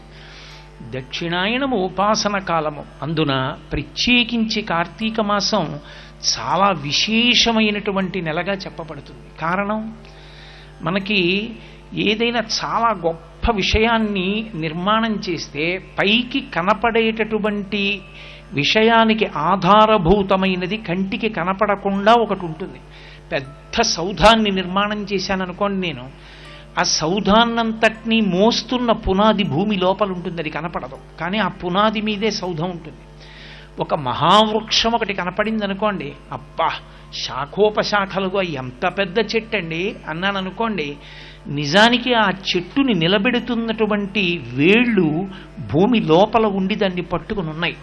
దక్షిణాయనము ఉపాసన కాలము. అందున ప్రత్యేకించి కార్తీక మాసం చాలా విశేషమైనటువంటి నెలగా చెప్పబడుతుంది. కారణం, మనకి ఏదైనా చాలా గొప్ప విషయాన్ని నిర్మాణం చేస్తే పైకి కనపడేటటువంటి విషయానికి ఆధారభూతమైనది కంటికి కనపడకుండా ఒకటి ఉంటుంది. పెద్ద సౌధాన్ని నిర్మాణం చేశాననుకోండి నేను, ఆ సౌధాన్నంతటినీ మోస్తున్న పునాది భూమి లోపల ఉంటుంది, అది కనపడదు. కానీ ఆ పునాది మీదే సౌధం ఉంటుంది. ఒక మహావృక్షం ఒకటి కనపడింది అనుకోండి, అబ్బా శాఖోపశాఖలుగా ఎంత పెద్ద చెట్టు అండి అన్నాను అనుకోండి, నిజానికి ఆ చెట్టుని నిలబెడుతున్నటువంటి వేళ్ళు భూమి లోపల ఉండి దాన్ని పట్టుకుని ఉన్నాయి.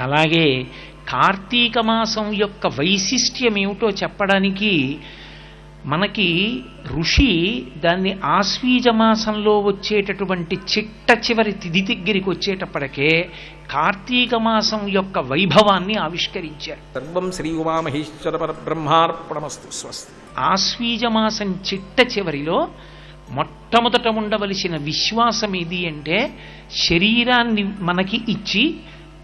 అలాగే కార్తీక మాసం యొక్క వైశిష్ట్యం ఏమిటో చెప్పడానికి మనకి ఋషి దాన్ని ఆశ్వీజ మాసంలో వచ్చేటటువంటి చిట్ట చివరి తిథి దగ్గరికి వచ్చేటప్పటికే కార్తీక మాసం యొక్క వైభవాన్ని ఆవిష్కరించారు. సర్వం శ్రీ ఉమామహేశ్వర పరబ్రహ్మార్పణమస్తు. స్వస్తి. ఆశ్వీజ మాసం చిట్ట చివరిలో మొట్టమొదట ఉండవలసిన విశ్వాసం ఏది అంటే, శరీరాన్ని మనకి ఇచ్చి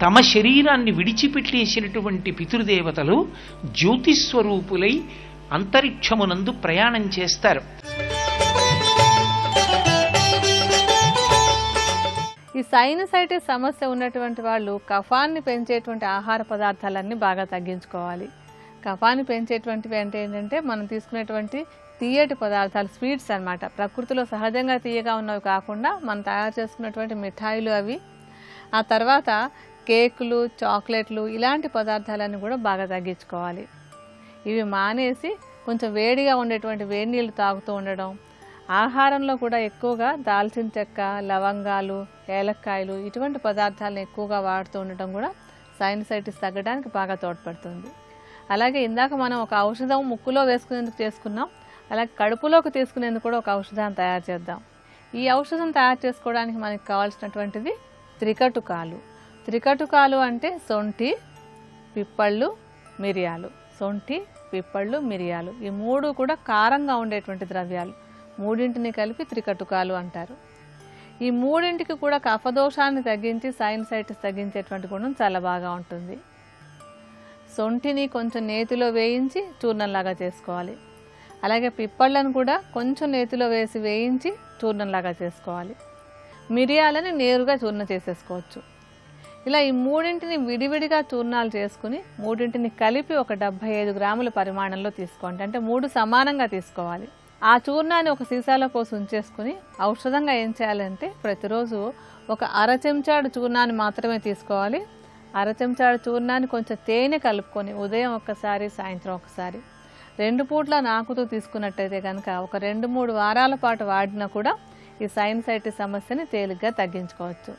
తమ శరీరాన్ని విడిచిపెట్టేసినటువంటి పితృదేవతలు జ్యోతిస్వరూపులై అంతరిక్షమునందు ప్రయాణం చేస్తారు. ఈ సైనసైటిస్ సమస్య ఉన్నటువంటి వాళ్ళు కఫాన్ని పెంచేటువంటి ఆహార పదార్థాలన్నీ బాగా తగ్గించుకోవాలి. కఫాన్ని పెంచేటువంటివి అంటే ఏంటంటే మనం తీసుకునేటువంటి తీయటి పదార్థాలు, స్వీట్స్ అన్నమాట. ప్రకృతిలో సహజంగా తీయగా ఉన్నవి కాకుండా మనం తయారు చేసుకున్నటువంటి మిఠాయిలు అవి, ఆ తర్వాత కేకులు, చాక్లెట్లు, ఇలాంటి పదార్థాలన్నీ కూడా బాగా తగ్గించుకోవాలి. ఇవి మానేసి కొంచెం వేడిగా ఉండేటువంటి వేడి నీళ్ళు తాగుతూ ఉండడం, ఆహారంలో కూడా ఎక్కువగా దాల్చిన చెక్క, లవంగాలు, ఏలక్కాయలు ఇటువంటి పదార్థాలను ఎక్కువగా వాడుతూ ఉండటం కూడా సైనసైటిస్ తగ్గడానికి బాగా తోడ్పడుతుంది. అలాగే ఇందాక మనం ఒక ఔషధం ముక్కులో వేసుకునేందుకు చేసుకున్నాం, అలాగే కడుపులోకి తీసుకునేందుకు కూడా ఒక ఔషధాన్ని తయారు చేద్దాం. ఈ ఔషధం తయారు చేసుకోవడానికి మనకి కావాల్సినటువంటిది త్రికటుకాలు. త్రికటుకాలు అంటే సొంఠి, పిప్పళ్ళు, మిరియాలు. సొంఠి, పిప్పళ్ళు, మిరియాలు ఈ మూడు కూడా కారంగా ఉండేటువంటి ద్రవ్యాలు. మూడింటిని కలిపి త్రికటుకాలు అంటారు. ఈ మూడింటికి కూడా కఫదోషాన్ని తగ్గించి సైనసైటిస్ తగ్గించేటువంటి గుణం చాలా బాగా ఉంటుంది. సొంఠిని కొంచెం నేతిలో వేయించి చూర్ణంలాగా చేసుకోవాలి. అలాగే పిప్పళ్ళను కూడా కొంచెం నేతిలో వేయించి చూర్ణంలాగా చేసుకోవాలి. మిరియాలని నేరుగా చూర్ణ చేసేసుకోవచ్చు. ఇలా ఈ మూడింటిని విడివిడిగా చూర్ణాలు చేసుకుని మూడింటిని కలిపి ఒక 75 గ్రాముల పరిమాణంలో తీసుకోండి. అంటే 3 సమానంగా తీసుకోవాలి. ఆ చూర్ణాన్ని ఒక సీసాలో పోసి ఉంచేసుకుని ఔషధంగా ఏం చేయాలంటే ప్రతిరోజు ఒక అర చెంచాడు చూర్ణాన్ని మాత్రమే తీసుకోవాలి. అర చెంచాడు చూర్ణాన్ని కొంచెం తేనె కలుపుకొని ఉదయం ఒక్కసారి, సాయంత్రం ఒకసారి 2 పూట్ల నాకుతూ తీసుకున్నట్టయితే కనుక ఒక 2-3 వారాల పాటు వాడినా కూడా ఈ సైనసైటిస్ సమస్యని తేలిగ్గా తగ్గించుకోవచ్చు.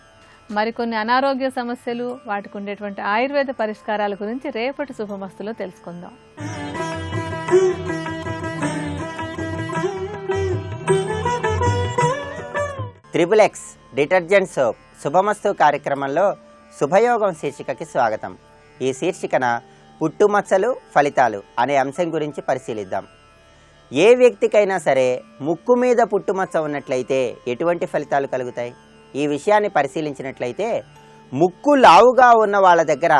మరికొన్ని అనారోగ్య సమస్యలు, వాటికి ఉండేటువంటి ఆయుర్వేద పరిష్కారాల గురించి రేపటి శుభమస్తులో తెలుసుకుందాం. XXX డిటర్జెంట్ సోప్ శుభమస్తు కార్యక్రమంలో శుభయోగం శీర్షికకి స్వాగతం. ఈ శీర్షికన పుట్టుమచ్చలు ఫలితాలు అనే అంశం గురించి పరిశీలిద్దాం. ఏ వ్యక్తికైనా సరే ముక్కు మీద పుట్టుమచ్చ ఉన్నట్లయితే ఎటువంటి ఫలితాలు కలుగుతాయి? ఈ విషయాన్ని పరిశీలించినట్లయితే ముక్కు లావుగా ఉన్న వాళ్ళ దగ్గర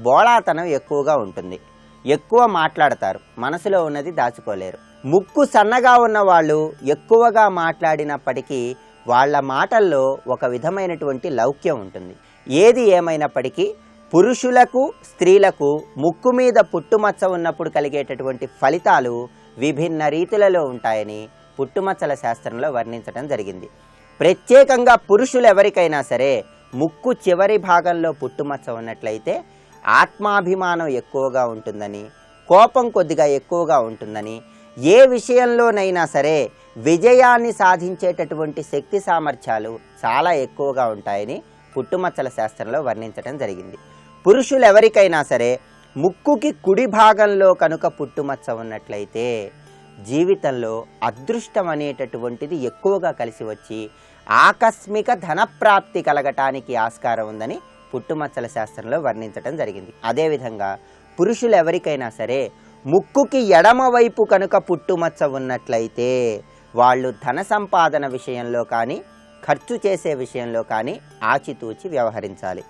బోళాతనం ఎక్కువగా ఉంటుంది. ఎక్కువ మాట్లాడతారు, మనసులో ఉన్నది దాచుకోలేరు. ముక్కు సన్నగా ఉన్న వాళ్ళు ఎక్కువగా మాట్లాడినప్పటికీ వాళ్ళ మాటల్లో ఒక విధమైనటువంటి లౌక్యం ఉంటుంది. ఏది ఏమైనప్పటికీ పురుషులకు, స్త్రీలకు ముక్కు మీద పుట్టుమచ్చ ఉన్నప్పుడు కలిగేటటువంటి ఫలితాలు విభిన్న రీతులలో ఉంటాయని పుట్టుమచ్చల శాస్త్రంలో వర్ణించడం జరిగింది. ప్రత్యేకంగా పురుషులు ఎవరికైనా సరే ముక్కు చివరి భాగంలో పుట్టుమచ్చ ఉన్నట్లయితే ఆత్మాభిమానం ఎక్కువగా ఉంటుందని, కోపం కొద్దిగా ఎక్కువగా ఉంటుందని, ఏ విషయంలోనైనా సరే విజయాన్ని సాధించేటటువంటి శక్తి సామర్థ్యాలు చాలా ఎక్కువగా ఉంటాయని పుట్టుమచ్చల శాస్త్రంలో వర్ణించడం జరిగింది. పురుషులు ఎవరికైనా సరే ముక్కుకి కుడి భాగంలో కనుక పుట్టుమచ్చ ఉన్నట్లయితే జీవితంలో అదృష్టం అనేటటువంటిది ఎక్కువగా కలిసి వచ్చి ఆకస్మిక ధనప్రాప్తి కలగటానికి ఆస్కారం ఉందని పుట్టుమచ్చల శాస్త్రంలో వర్ణించడం జరిగింది. అదేవిధంగా పురుషులు ఎవరికైనా సరే ముక్కుకి ఎడమ వైపు కనుక పుట్టుమచ్చ ఉన్నట్లయితే వాళ్ళు ధన సంపాదన విషయంలో కానీ, ఖర్చు చేసే విషయంలో కానీ ఆచితూచి వ్యవహరించాలి.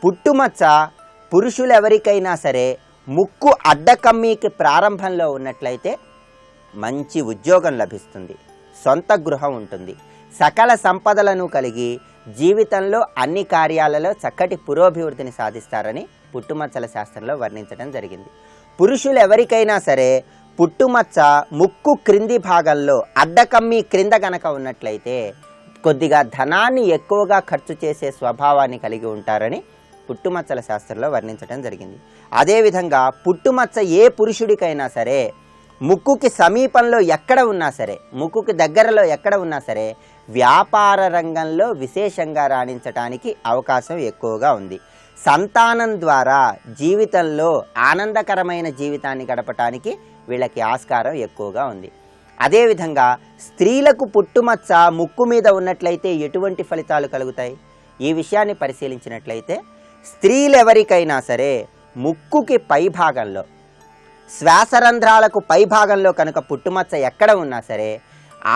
పుట్టుమచ్చ పురుషులు ఎవరికైనా సరే ముక్కు అడ్డకమ్మీకి ప్రారంభంలో ఉన్నట్లయితే మంచి ఉద్యోగం లభిస్తుంది, సొంత గృహం ఉంటుంది, సకల సంపదలను కలిగి జీవితంలో అన్ని కార్యాలలో చక్కటి పురోభివృద్ధిని సాధిస్తారని పుట్టుమచ్చల శాస్త్రంలో వర్ణించడం జరిగింది. పురుషులు ఎవరికైనా సరే పుట్టుమచ్చ ముక్కు క్రింది భాగంలో అడ్డకమ్మి క్రింద గనక ఉన్నట్లయితే కొద్దిగా ధనాన్ని ఎక్కువగా ఖర్చు చేసే స్వభావాన్ని కలిగి ఉంటారని పుట్టుమచ్చల శాస్త్రంలో వర్ణించడం జరిగింది. అదేవిధంగా పుట్టుమచ్చ ఏ పురుషుడికైనా సరే ముక్కుకి సమీపంలో ఎక్కడ ఉన్నా సరే, ముక్కుకి దగ్గరలో ఎక్కడ ఉన్నా సరే వ్యాపార రంగంలో విశేషంగా రాణించటానికి అవకాశం ఎక్కువగా ఉంది. సంతానం ద్వారా జీవితంలో ఆనందకరమైన జీవితాన్ని గడపటానికి వీళ్ళకి ఆస్కారం ఎక్కువగా ఉంది. అదేవిధంగా స్త్రీలకు పుట్టుమచ్చ ముక్కు మీద ఉన్నట్లయితే ఎటువంటి ఫలితాలు కలుగుతాయి? ఈ విషయాన్ని పరిశీలించినట్లయితే స్త్రీలెవరికైనా సరే ముక్కుకి పైభాగంలో, శ్వాసరంధ్రాలకు పైభాగంలో కనుక పుట్టుమచ్చ ఎక్కడ ఉన్నా సరే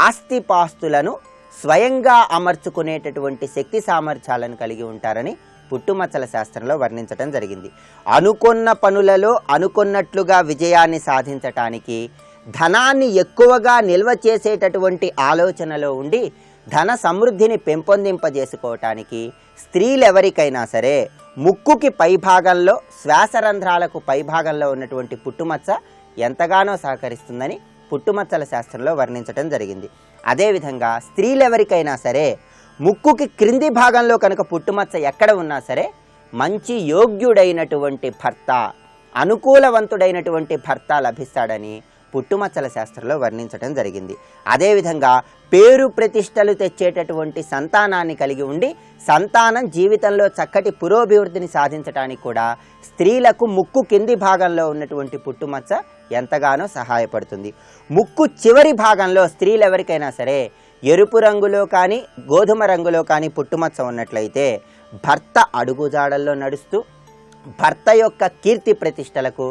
ఆస్తిపాస్తులను స్వయంగా అమర్చుకునేటటువంటి శక్తి సామర్థ్యాలను కలిగి ఉంటారని పుట్టుమచ్చల శాస్త్రంలో వర్ణించటం జరిగింది. అనుకున్న పనులలో అనుకున్నట్లుగా విజయాన్ని సాధించటానికి, ధనాన్ని ఎక్కువగా నిల్వ చేసేటటువంటి ఆలోచనలో ఉండి ధన సమృద్ధిని పెంపొందింపజేసుకోవటానికి స్త్రీలెవరికైనా సరే ముక్కుకి పైభాగంలో, శ్వాసరంధ్రాలకు పైభాగంలో ఉన్నటువంటి పుట్టుమచ్చ ఎంతగానో సహకరిస్తుందని పుట్టుమచ్చల శాస్త్రంలో వర్ణించటం జరిగింది. అదేవిధంగా స్త్రీలెవరికైనా సరే ముక్కుకి క్రింది భాగంలో కనుక పుట్టుమచ్చ ఎక్కడ ఉన్నా సరే మంచి యోగ్యుడైనటువంటి భర్త, అనుకూలవంతుడైనటువంటి భర్త లభిస్తాడని పుట్టుమచ్చల శాస్త్రంలో వర్ణించటం జరిగింది. అదేవిధంగా పేరు ప్రతిష్టలు తెచ్చేటటువంటి సంతానాన్ని కలిగి ఉండి సంతానం జీవితంలో చక్కటి పురోభివృద్ధిని సాధించడానికి కూడా స్త్రీలకు ముక్కు కింది భాగంలో ఉన్నటువంటి పుట్టుమచ్చ ఎంతగానో సహాయపడుతుంది. ముక్కు చివరి భాగంలో స్త్రీలు ఎవరికైనా సరే ఎరుపు రంగులో కానీ గోధుమ రంగులో కానీ పుట్టుమచ్చ ఉన్నట్లయితే భర్త అడుగుజాడల్లో నడుస్తూ భర్త యొక్క కీర్తి ప్రతిష్టలకు,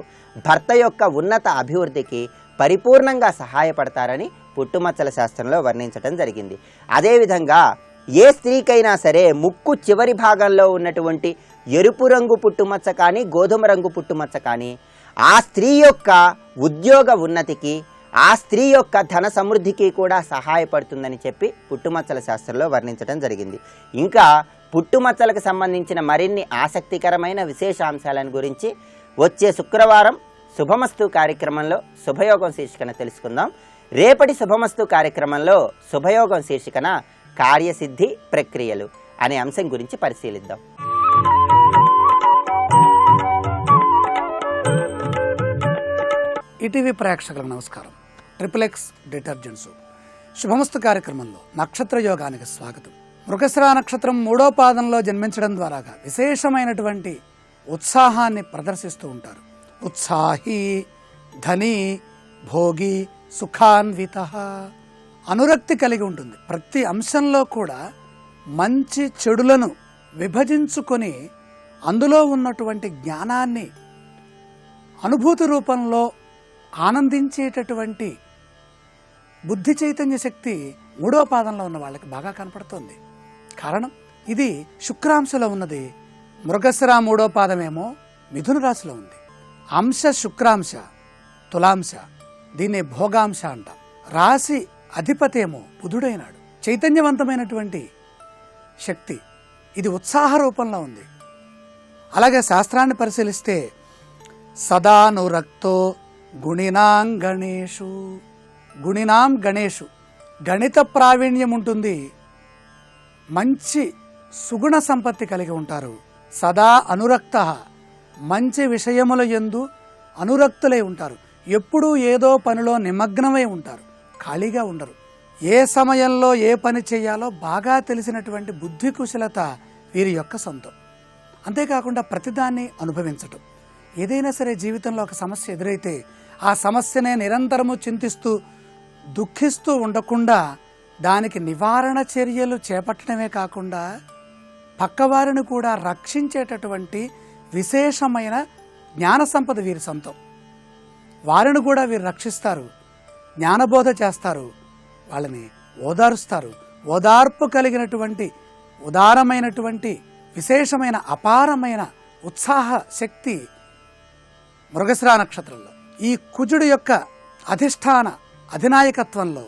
భర్త యొక్క ఉన్నత అభివృద్ధికి పరిపూర్ణంగా సహాయపడతారని పుట్టుమచ్చల శాస్త్రంలో వర్ణించటం జరిగింది. అదేవిధంగా ఏ స్త్రీకైనా సరే ముక్కు చివరి భాగంలో ఉన్నటువంటి ఎరుపు రంగు పుట్టుమచ్చ కానీ గోధుమ రంగు పుట్టుమచ్చ కానీ ఆ స్త్రీ యొక్క ఉద్యోగ ఉన్నతికి, ఆ స్త్రీ యొక్క ధన సమృద్ధికి కూడా సహాయపడుతుందని చెప్పి పుట్టుమచ్చల శాస్త్రంలో వర్ణించడం జరిగింది. ఇంకా పుట్టుమచ్చలకు సంబంధించిన మరిన్ని ఆసక్తికరమైన విశేషాంశాలను గురించి వచ్చే శుక్రవారం శుభమస్తు కార్యక్రమంలో శుభయోగం శీర్షికన తెలుసుకుందాం. రేపటి శుభమస్తు కార్యక్రమంలో శుభయోగం శీర్షికన కార్యసిద్ధి ప్రక్రియలు అనే అంశం గురించి పరిశీలిద్దాం. ఈటీవీ ప్రేక్షకులకు నమస్కారం. ట్రిపుల్ X డిటర్జెంట్ సోప్ శుభమస్తు కార్యక్రమంలో నక్షత్ర యోగానికి స్వాగతం. మృగశిర నక్షత్రం 3వ పాదంలో జన్మించడం ద్వారా విశేషమైనటువంటి ఉత్సాహాన్ని ప్రదర్శిస్తూ ఉంటారు. ఉత్సాహి, ధని, భోగి, సుఖాన్విత, అనురక్తి కలిగి ఉంటుంది. ప్రతి అంశంలో కూడా మంచి చెడులను విభజించుకొని అందులో ఉన్నటువంటి జ్ఞానాన్ని అనుభూతి రూపంలో ఆనందించేటటువంటి బుద్ధి చైతన్య శక్తి 3వ పాదంలో ఉన్న వాళ్ళకి బాగా కనపడుతుంది. కారణం ఇది శుక్రాంశలో ఉన్నది. మృగశిర 3వ పాదమేమో మిథున రాశిలో ఉంది. అంశ శుక్రాంశ, తులాంశ, దీన్ని భోగాంశ అంటాం. రాశి అధిపతేమో బుధుడైనాడు. చైతన్యవంతమైనటువంటి శక్తి ఇది ఉత్సాహ రూపంలో ఉంది. అలాగే శాస్త్రాన్ని పరిశీలిస్తే సదానురక్తో గుణినాం గణేషు, గుణినాం గణేషు, గణిత ప్రావీణ్యం ఉంటుంది. మంచి సుగుణ సంపత్తి కలిగి ఉంటారు. సదా అనురక్త, మంచి విషయముల యందు అనురక్తులై ఉంటారు. ఎప్పుడూ ఏదో పనిలో నిమగ్నమై ఉంటారు, ఖాళీగా ఉండరు. ఏ సమయంలో ఏ పని చేయాలో బాగా తెలిసినటువంటి బుద్ధి కుశలత వీరి యొక్క సొంతం. అంతేకాకుండా ప్రతిదాన్ని అనుభవించటం. ఏదైనా సరే జీవితంలో ఒక సమస్య ఎదురైతే ఆ సమస్యనే నిరంతరము చింతిస్తూ దుఃఖిస్తూ ఉండకుండా దానికి నివారణ చర్యలు చేపట్టడమే కాకుండా పక్కవారిని కూడా రక్షించేటటువంటి విశేషమైన జ్ఞాన సంపద వీరి సొంతం. వారిని కూడా వీరు రక్షిస్తారు, జ్ఞానబోధ చేస్తారు, వాళ్ళని ఓదారుస్తారు. ఓదార్పు కలిగినటువంటి ఉదారమైనటువంటి విశేషమైన అపారమైన ఉత్సాహ శక్తి మృగశిర నక్షత్రంలో. ఈ కుజుడు యొక్క అధిష్టాన అధినాయకత్వంలో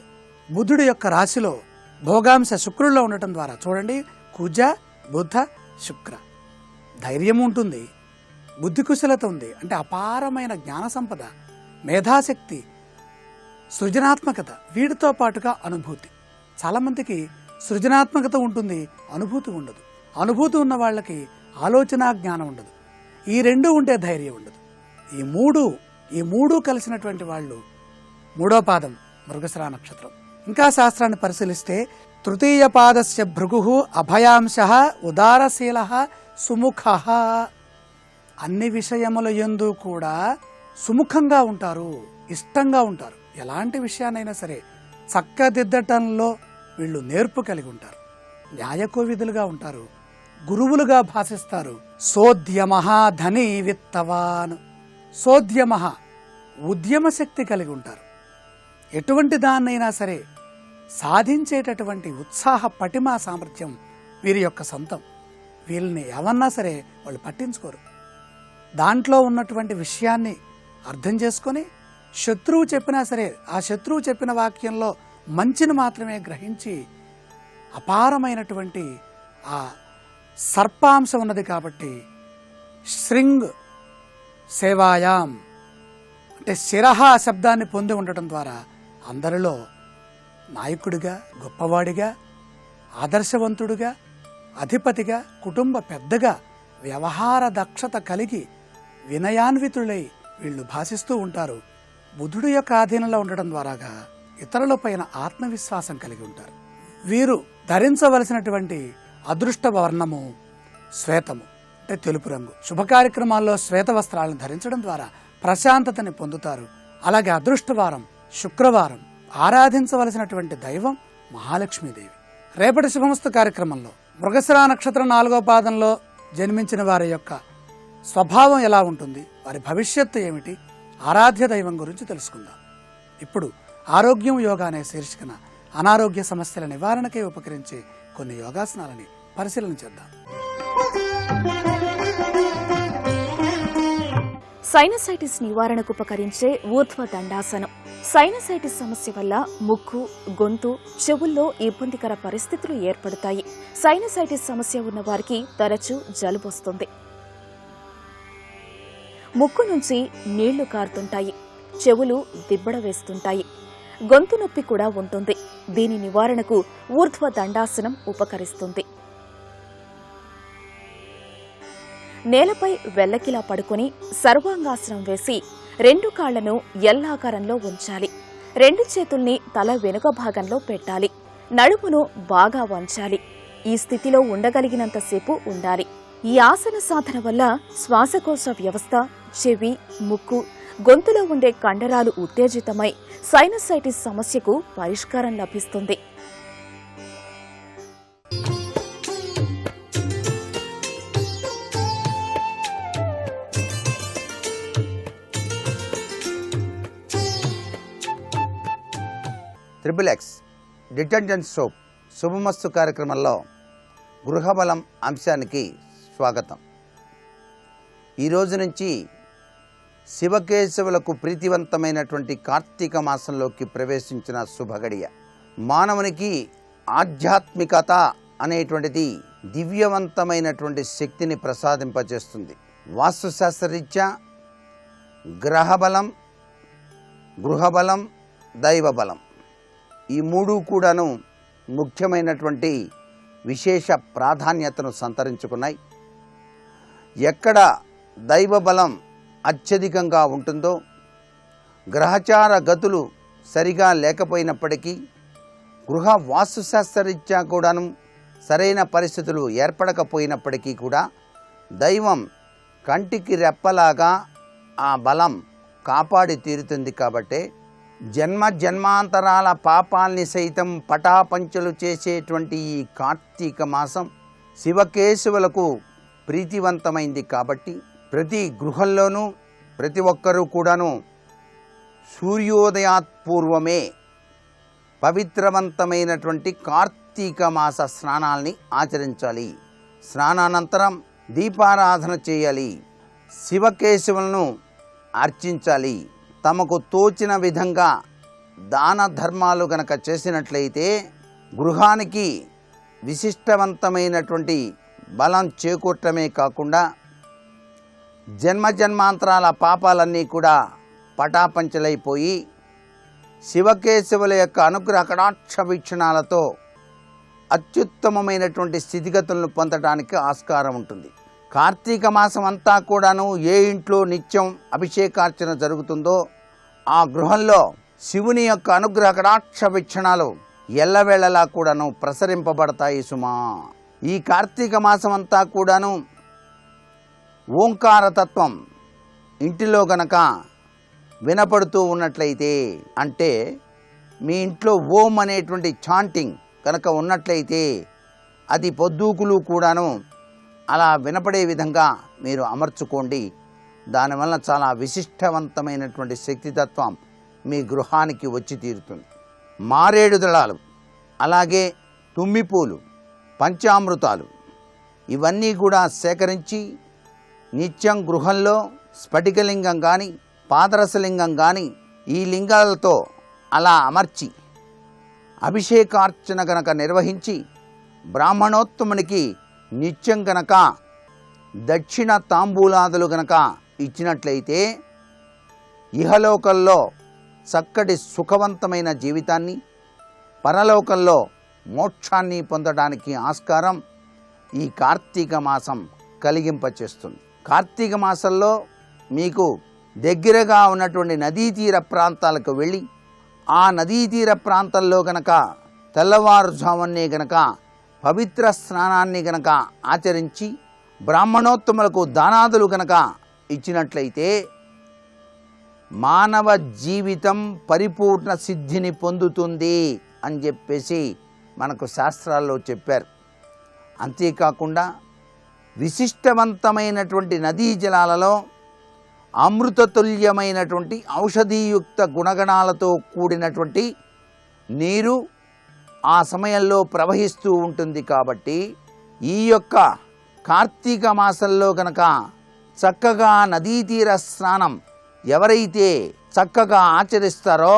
బుధుడి యొక్క రాశిలో భోగాంశ శుక్రుల్లో ఉండటం ద్వారా చూడండి, కుజ బుధ శుక్ర, ధైర్యం ఉంటుంది, బుద్ధి కుశలత ఉంది. అంటే అపారమైన జ్ఞాన సంపద, మేధాశక్తి, సృజనాత్మకత, వీటితో పాటుగా అనుభూతి. చాలామందికి సృజనాత్మకత ఉంటుంది, అనుభూతి ఉండదు. అనుభూతి ఉన్న వాళ్ళకి ఆలోచన జ్ఞానం ఉండదు. ఈ రెండు ఉంటే ధైర్యం ఉండదు. ఈ మూడు కలిసినటువంటి వాళ్ళు 3వ పాదం మృగశిర నక్షత్రం. ఇంకా శాస్త్రాన్ని పరిశీలిస్తే తృతీయ పాదస్య భృగు అభయాంశ ఉదారశీల సుముఖ, అన్ని విషయముల యందు కూడా సుముఖంగా ఉంటారు, ఇష్టంగా ఉంటారు. ఎలాంటి విషయాన్నైనా సరే చక్కదిద్దటంలో వీళ్ళు నేర్పు కలిగి ఉంటారు. న్యాయకోవిధులుగా ఉంటారు, గురువులుగా భాషిస్తారు. సోద్యమః ధనీ విత్తవాన్. సోద్యమః ఉద్యమ శక్తి కలిగి ఉంటారు. ఎటువంటి దాన్నైనా సరే సాధించేటటువంటి ఉత్సాహ పటిమ సామర్థ్యం వీరి యొక్క సొంతం. వీళ్ళని ఏమన్నా సరే వాళ్ళు పట్టించుకోరు. దాంట్లో ఉన్నటువంటి విషయాన్ని అర్థం చేసుకొని శత్రువు చెప్పినా సరే ఆ శత్రువు చెప్పిన వాక్యంలో మంచిని మాత్రమే గ్రహించి అపారమైనటువంటి ఆ సర్పాంశం ఉన్నది కాబట్టి శృంగ్ సేవాయాం అంటే శిరహ శబ్దాన్ని పొంది ఉండటం ద్వారా అందరిలో నాయకుడిగా, గొప్పవాడిగా, ఆదర్శవంతుడిగా, అధిపతిగా, కుటుంబ పెద్దగా, వ్యవహార దక్షత కలిగి వినయాన్వితులై వీళ్ళు భాషిస్తూ ఉంటారు. బుధుడు యొక్క ఆధీనంలో ఉండడం ద్వారాగా ఇతరుల పైన ఆత్మవిశ్వాసం కలిగి ఉంటారు. వీరు ధరించవలసినటువంటి అదృష్ట వర్ణము శ్వేతము అంటే తెలుపు రంగు. శుభ కార్యక్రమాల్లో శ్వేత వస్త్రాలను ధరించడం ద్వారా ప్రశాంతతని పొందుతారు. అలాగే అదృష్టవారం శుక్రవారం. ఆరాధించవలసినటువంటి దైవం మహాలక్ష్మీదేవి. రేపటి శుభమస్తు కార్యక్రమంలో మృగశిర నక్షత్రం 4వ పాదంలో జన్మించిన వారి యొక్క స్వభావం ఎలా ఉంటుంది, వారి భవిష్యత్తు ఏమిటి, ఆరాధ్య దైవం గురించి తెలుసుకుందాం. ఇప్పుడు ఆరోగ్యం యోగా అనే శీర్షికన అనారోగ్య సమస్యల నివారణకై ఉపకరించే కొన్ని యోగాసనాలని పరిశీలన చేద్దాం. సైనసైటిస్ నివారణకు ఉపకరించే ఊర్ధ్వ దండాసనం. సైనసైటిస్ సమస్య వల్ల ముక్కు, గొంతు, చెవుల్లో ఇబ్బందికర పరిస్థితులు ఏర్పడతాయి. సైనసైటిస్ సమస్య ఉన్న వారికి తరచూ జలుబు వస్తుంది. ముక్కు నుంచి నీళ్లు కారుతుంటాయి. చెవులు దిబ్బడ వేస్తుంటాయి. గొంతు నొప్పి కూడా ఉంటుంది. దీని నివారణకు ఊర్ధ్వ దండాసనం ఉపకరిస్తుంది. నేలపై వెల్లకిలా పడుకుని సర్వాంగాసనం వేసి 2 కాళ్లను ఎల్లాకారంలో ఉంచాలి. 2 చేతుల్ని తల వెనుక భాగంలో పెట్టాలి. నడుమును బాగా వంచాలి. ఈ స్థితిలో ఉండగలిగినంతసేపు ఉండాలి. ఈ ఆసన సాధన వల్ల శ్వాసకోశ వ్యవస్థ, చెవి, ముక్కు, గొంతులో ఉండే కండరాలు ఉత్తేజితమై సైనసైటిస్ సమస్యకు పరిష్కారం లభిస్తుంది. ట్రిపుల్ ఎక్స్ డిటర్జెంట్ సోప్ శుభమస్తు కార్యక్రమంలో గృహబలం అంశానికి స్వాగతం. ఈరోజు నుంచి శివకేశవులకు ప్రీతివంతమైనటువంటి కార్తీక మాసంలోకి ప్రవేశించిన శుభగడియ. మానవునికి ఆధ్యాత్మికత అనేటువంటిది దివ్యవంతమైనటువంటి శక్తిని ప్రసాదింపజేస్తుంది. వాస్తుశాస్త్రరీత్యా గ్రహబలం, గృహబలం, దైవబలం ఈ 3 కూడాను ముఖ్యమైనటువంటి విశేష ప్రాధాన్యతను సంతరించుకున్నాయి. ఎక్కడ దైవబలం అత్యధికంగా ఉంటుందో, గ్రహచార గతులు సరిగా లేకపోయినప్పటికీ, గృహ వాస్తుశాస్త్రరీత్యా కూడాను సరైన పరిస్థితులు ఏర్పడకపోయినప్పటికీ కూడా దైవం కంటికి రెప్పలాగా ఆ బలం కాపాడి తీరుతుంది. కాబట్టే జన్మ జన్మాంతరాల పాపాల్ని సైతం పటాపంచలు చేసేటువంటి ఈ కార్తీక మాసం శివకేశవులకు ప్రీతివంతమైంది. కాబట్టి ప్రతి గృహంలోనూ ప్రతి ఒక్కరూ కూడాను సూర్యోదయాత్పూర్వమే పవిత్రవంతమైనటువంటి కార్తీక మాస స్నానాల్ని ఆచరించాలి. స్నానానంతరం దీపారాధన చేయాలి. శివకేశవులను అర్చించాలి. తమకు తోచిన విధంగా దాన ధర్మాలు గనక చేసినట్లయితే గృహానికి విశిష్టవంతమైనటువంటి బలం చేకూర్చడమే కాకుండా జన్మజన్మాంతరాల పాపాలన్నీ కూడా పటాపంచలైపోయి శివకేశవుల యొక్క అనుగ్రహ కటాక్ష వీక్షణాలతో అత్యుత్తమమైనటువంటి స్థితిగతులను పొందడానికి ఆస్కారం ఉంటుంది. కార్తీక మాసం అంతా కూడాను ఏ ఇంట్లో నిత్యం అభిషేకార్చన జరుగుతుందో ఆ గృహంలో శివుని యొక్క అనుగ్రహ కటాక్ష వీక్షణాలు ఎల్లవేళలా కూడాను ప్రసరింపబడతాయి సుమా. ఈ కార్తీక మాసం అంతా కూడాను ఓంకారతత్వం ఇంటిలో గనక వినపడుతూ ఉన్నట్లయితే, అంటే మీ ఇంట్లో ఓం అనేటువంటి చాంటింగ్ కనుక ఉన్నట్లయితే అది పొద్దూకులు కూడాను అలా వినపడే విధంగా మీరు అమర్చుకోండి. దానివల్ల చాలా విశిష్టవంతమైనటువంటి శక్తితత్వం మీ గృహానికి వచ్చి తీరుతుంది. మారేడు దళాలు, అలాగే తుమ్మిపూలు, పంచామృతాలు ఇవన్నీ కూడా సేకరించి నిత్యం గృహంలో స్ఫటికలింగం కానీ పాదరసలింగం కానీ ఈ లింగాలతో అలా అమర్చి అభిషేకార్చన గనక నిర్వహించి బ్రాహ్మణోత్తమునికి నిత్యం గనక దక్షిణ తాంబూలాదులు గనక ఇచ్చినట్లయితే ఇహలోకంలో చక్కటి సుఖవంతమైన జీవితాన్ని, పరలోకంలో మోక్షాన్ని పొందడానికి ఆస్కారం ఈ కార్తీక మాసం కలిగింపచేస్తుంది. కార్తీక మాసంలో మీకు దగ్గరగా ఉన్నటువంటి నదీ తీర ప్రాంతాలకు వెళ్ళి ఆ నదీ తీర ప్రాంతంలో గనక తెల్లవారుజామునే గనక పవిత్ర స్నానాన్ని గనక ఆచరించి బ్రాహ్మణోత్తములకు దానాదులు గనక ఇచ్చినట్లయితే మానవ జీవితం పరిపూర్ణ సిద్ధిని పొందుతుంది అని చెప్పేసి మనకు శాస్త్రాల్లో చెప్పారు. అంతేకాకుండా విశిష్టవంతమైనటువంటి నదీ జలాలలో అమృతతుల్యమైనటువంటి ఔషధీయుక్త గుణగణాలతో కూడినటువంటి నీరు ఆ సమయంలో ప్రవహిస్తూ ఉంటుంది. కాబట్టి ఈ యొక్క కార్తీక మాసంలో కనుక చక్కగా నదీ తీర స్నానం ఎవరైతే చక్కగా ఆచరిస్తారో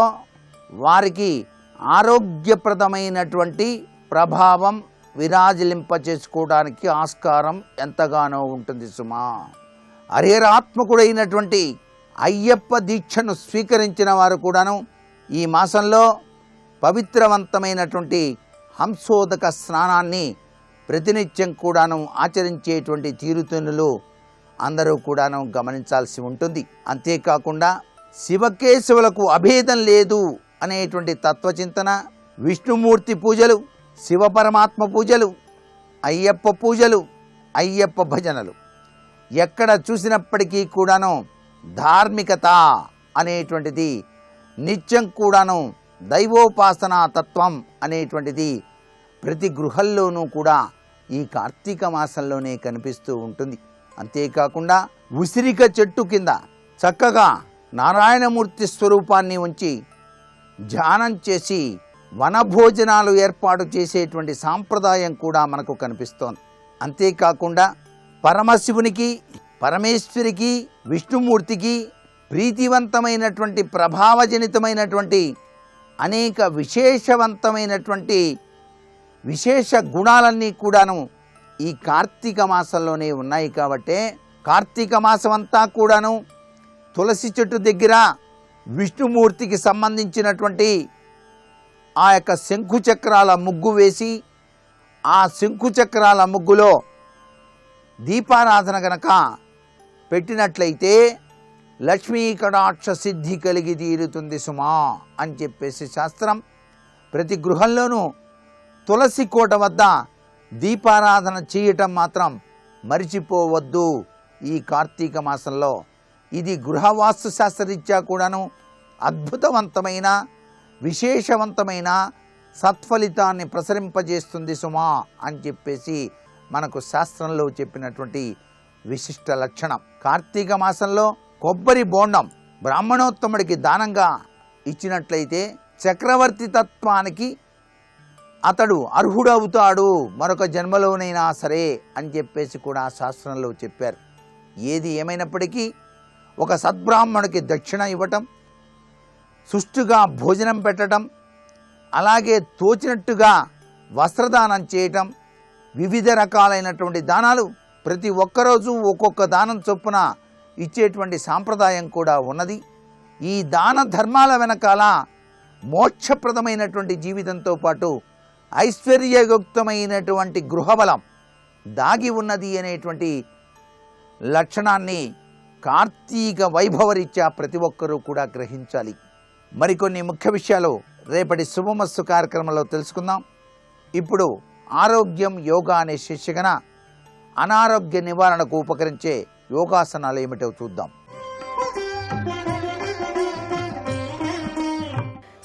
వారికి ఆరోగ్యప్రదమైనటువంటి ప్రభావం విరాజిలింపచేసుకోవడానికి ఆస్కారం ఎంతగానో ఉంటుంది సుమా. హరిహరాత్మకుడైనటువంటి అయ్యప్ప దీక్షను స్వీకరించిన వారు కూడాను ఈ మాసంలో పవిత్రవంతమైనటువంటి హంసోదక స్నానాన్ని ప్రతినిత్యం కూడాను ఆచరించేటువంటి తీరుతెన్నులు అందరూ కూడాను గమనించాల్సి ఉంటుంది. అంతేకాకుండా శివకేశవులకు అభేదం లేదు అనేటువంటి తత్వచింతన, విష్ణుమూర్తి పూజలు, శివపరమాత్మ పూజలు, అయ్యప్ప పూజలు, అయ్యప్ప భజనలు ఎక్కడ చూసినప్పటికీ కూడాను ధార్మికత అనేటువంటిది నిత్యం కూడాను దైవోపాసనా తత్వం అనేటువంటిది ప్రతి గృహంలోనూ కూడా ఈ కార్తీక మాసంలోనే కనిపిస్తూ ఉంటుంది. అంతేకాకుండా ఉసిరిక చెట్టు కింద చక్కగా నారాయణమూర్తి స్వరూపాన్ని ఉంచి ధ్యానం చేసి వనభోజనాలు ఏర్పాటు చేసేటువంటి సాంప్రదాయం కూడా మనకు కనిపిస్తోంది. అంతేకాకుండా పరమశివునికి, పరమేశ్వరికి, విష్ణుమూర్తికి ప్రీతివంతమైనటువంటి ప్రభావజనితమైనటువంటి అనేక విశేషవంతమైనటువంటి విశేష గుణాలన్నీ కూడాను ఈ కార్తీక మాసంలోనే ఉన్నాయి. కాబట్టే కార్తీక మాసం అంతా కూడాను తులసి చెట్టు దగ్గర విష్ణుమూర్తికి సంబంధించినటువంటి ఆ యొక్క శంఖుచక్రాల ముగ్గు వేసి ఆ శంఖుచక్రాల ముగ్గులో దీపారాధన గనక పెట్టినట్లయితే లక్ష్మీ కటాక్ష సిద్ధి కలిగి తీరుతుంది సుమా అని చెప్పేసి శాస్త్రం. ప్రతి గృహంలోనూ తులసి కోట వద్ద దీపారాధన చేయటం మాత్రం మరిచిపోవద్దు ఈ కార్తీక మాసంలో. ఇది గృహవాస్తు శాస్త్రరీత్యా కూడాను అద్భుతవంతమైన విశేషవంతమైన సత్ఫలితాన్ని ప్రసరింపజేస్తుంది సుమా అని చెప్పేసి మనకు శాస్త్రంలో చెప్పినటువంటి విశిష్ట లక్షణం. కార్తీక మాసంలో కొబ్బరి బోండం బ్రాహ్మణోత్తముడికి దానంగా ఇచ్చినట్లయితే చక్రవర్తి తత్వానికి అతడు అర్హుడవుతాడు మరొక జన్మలోనైనా సరే అని చెప్పేసి కూడా శాస్త్రంలో చెప్పారు. ఏది ఏమైనప్పటికీ ఒక సద్బ్రాహ్మణుడికి దక్షిణ ఇవ్వటం, సుష్టుగా భోజనం పెట్టడం, అలాగే తోచినట్టుగా వస్త్రదానం చేయటం, వివిధ రకాలైనటువంటి దానాలు ప్రతి ఒక్కరోజు ఒక్కొక్క దానం చొప్పున ఇచ్చేటువంటి సాంప్రదాయం కూడా ఉన్నది. ఈ దాన ధర్మాల వెనకాల మోక్షప్రదమైనటువంటి జీవితంతో పాటు ఐశ్వర్యయుక్తమైనటువంటి గృహబలం దాగి ఉన్నది అనేటువంటి లక్షణాన్ని కార్తీక వైభవరీత్యా ప్రతి ఒక్కరూ కూడా గ్రహించాలి. మరికొన్ని ముఖ్య విషయాలు రేపటి శుభమస్తు కార్యక్రమంలో తెలుసుకుందాం. ఇప్పుడు ఆరోగ్యం యోగా అనే శీర్షికన అనారోగ్య నివారణకు ఉపకరించే యోగాసనాలు ఏమిటో చూద్దాం.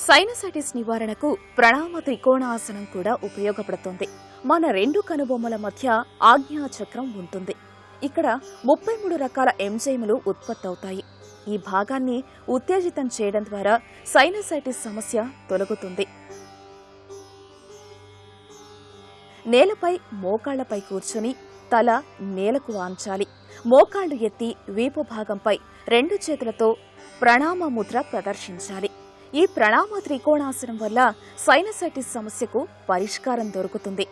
సైనసైటిస్ నివారణకు ప్రణామ త్రికోణాసనం కూడా ఉపయోగపడుతుంది. మన 2 కనుబొమ్మల మధ్య ఆజ్ఞాచక్రం ఉంటుంది. ఇక్కడ 33 రకాల ఎంజైములు ఉత్పత్తవుతాయి. ఈ భాగాన్ని ఉత్తేజితం చేయడం ద్వారా సైనసైటిస్ సమస్య తొలగుతుంది. నేలపై మోకాళ్లపై కూర్చొని తల నేలకు వాంచాలి. మోకాళ్లు ఎత్తి వీపు భాగంపై 2 చేతులతో ప్రణామ ముద్ర ప్రదర్శించాలి. ఈ ప్రణామ త్రికోణాసనం వల్ల సైనసైటిస్ సమస్యకు పరిష్కారం దొరుకుతుంది.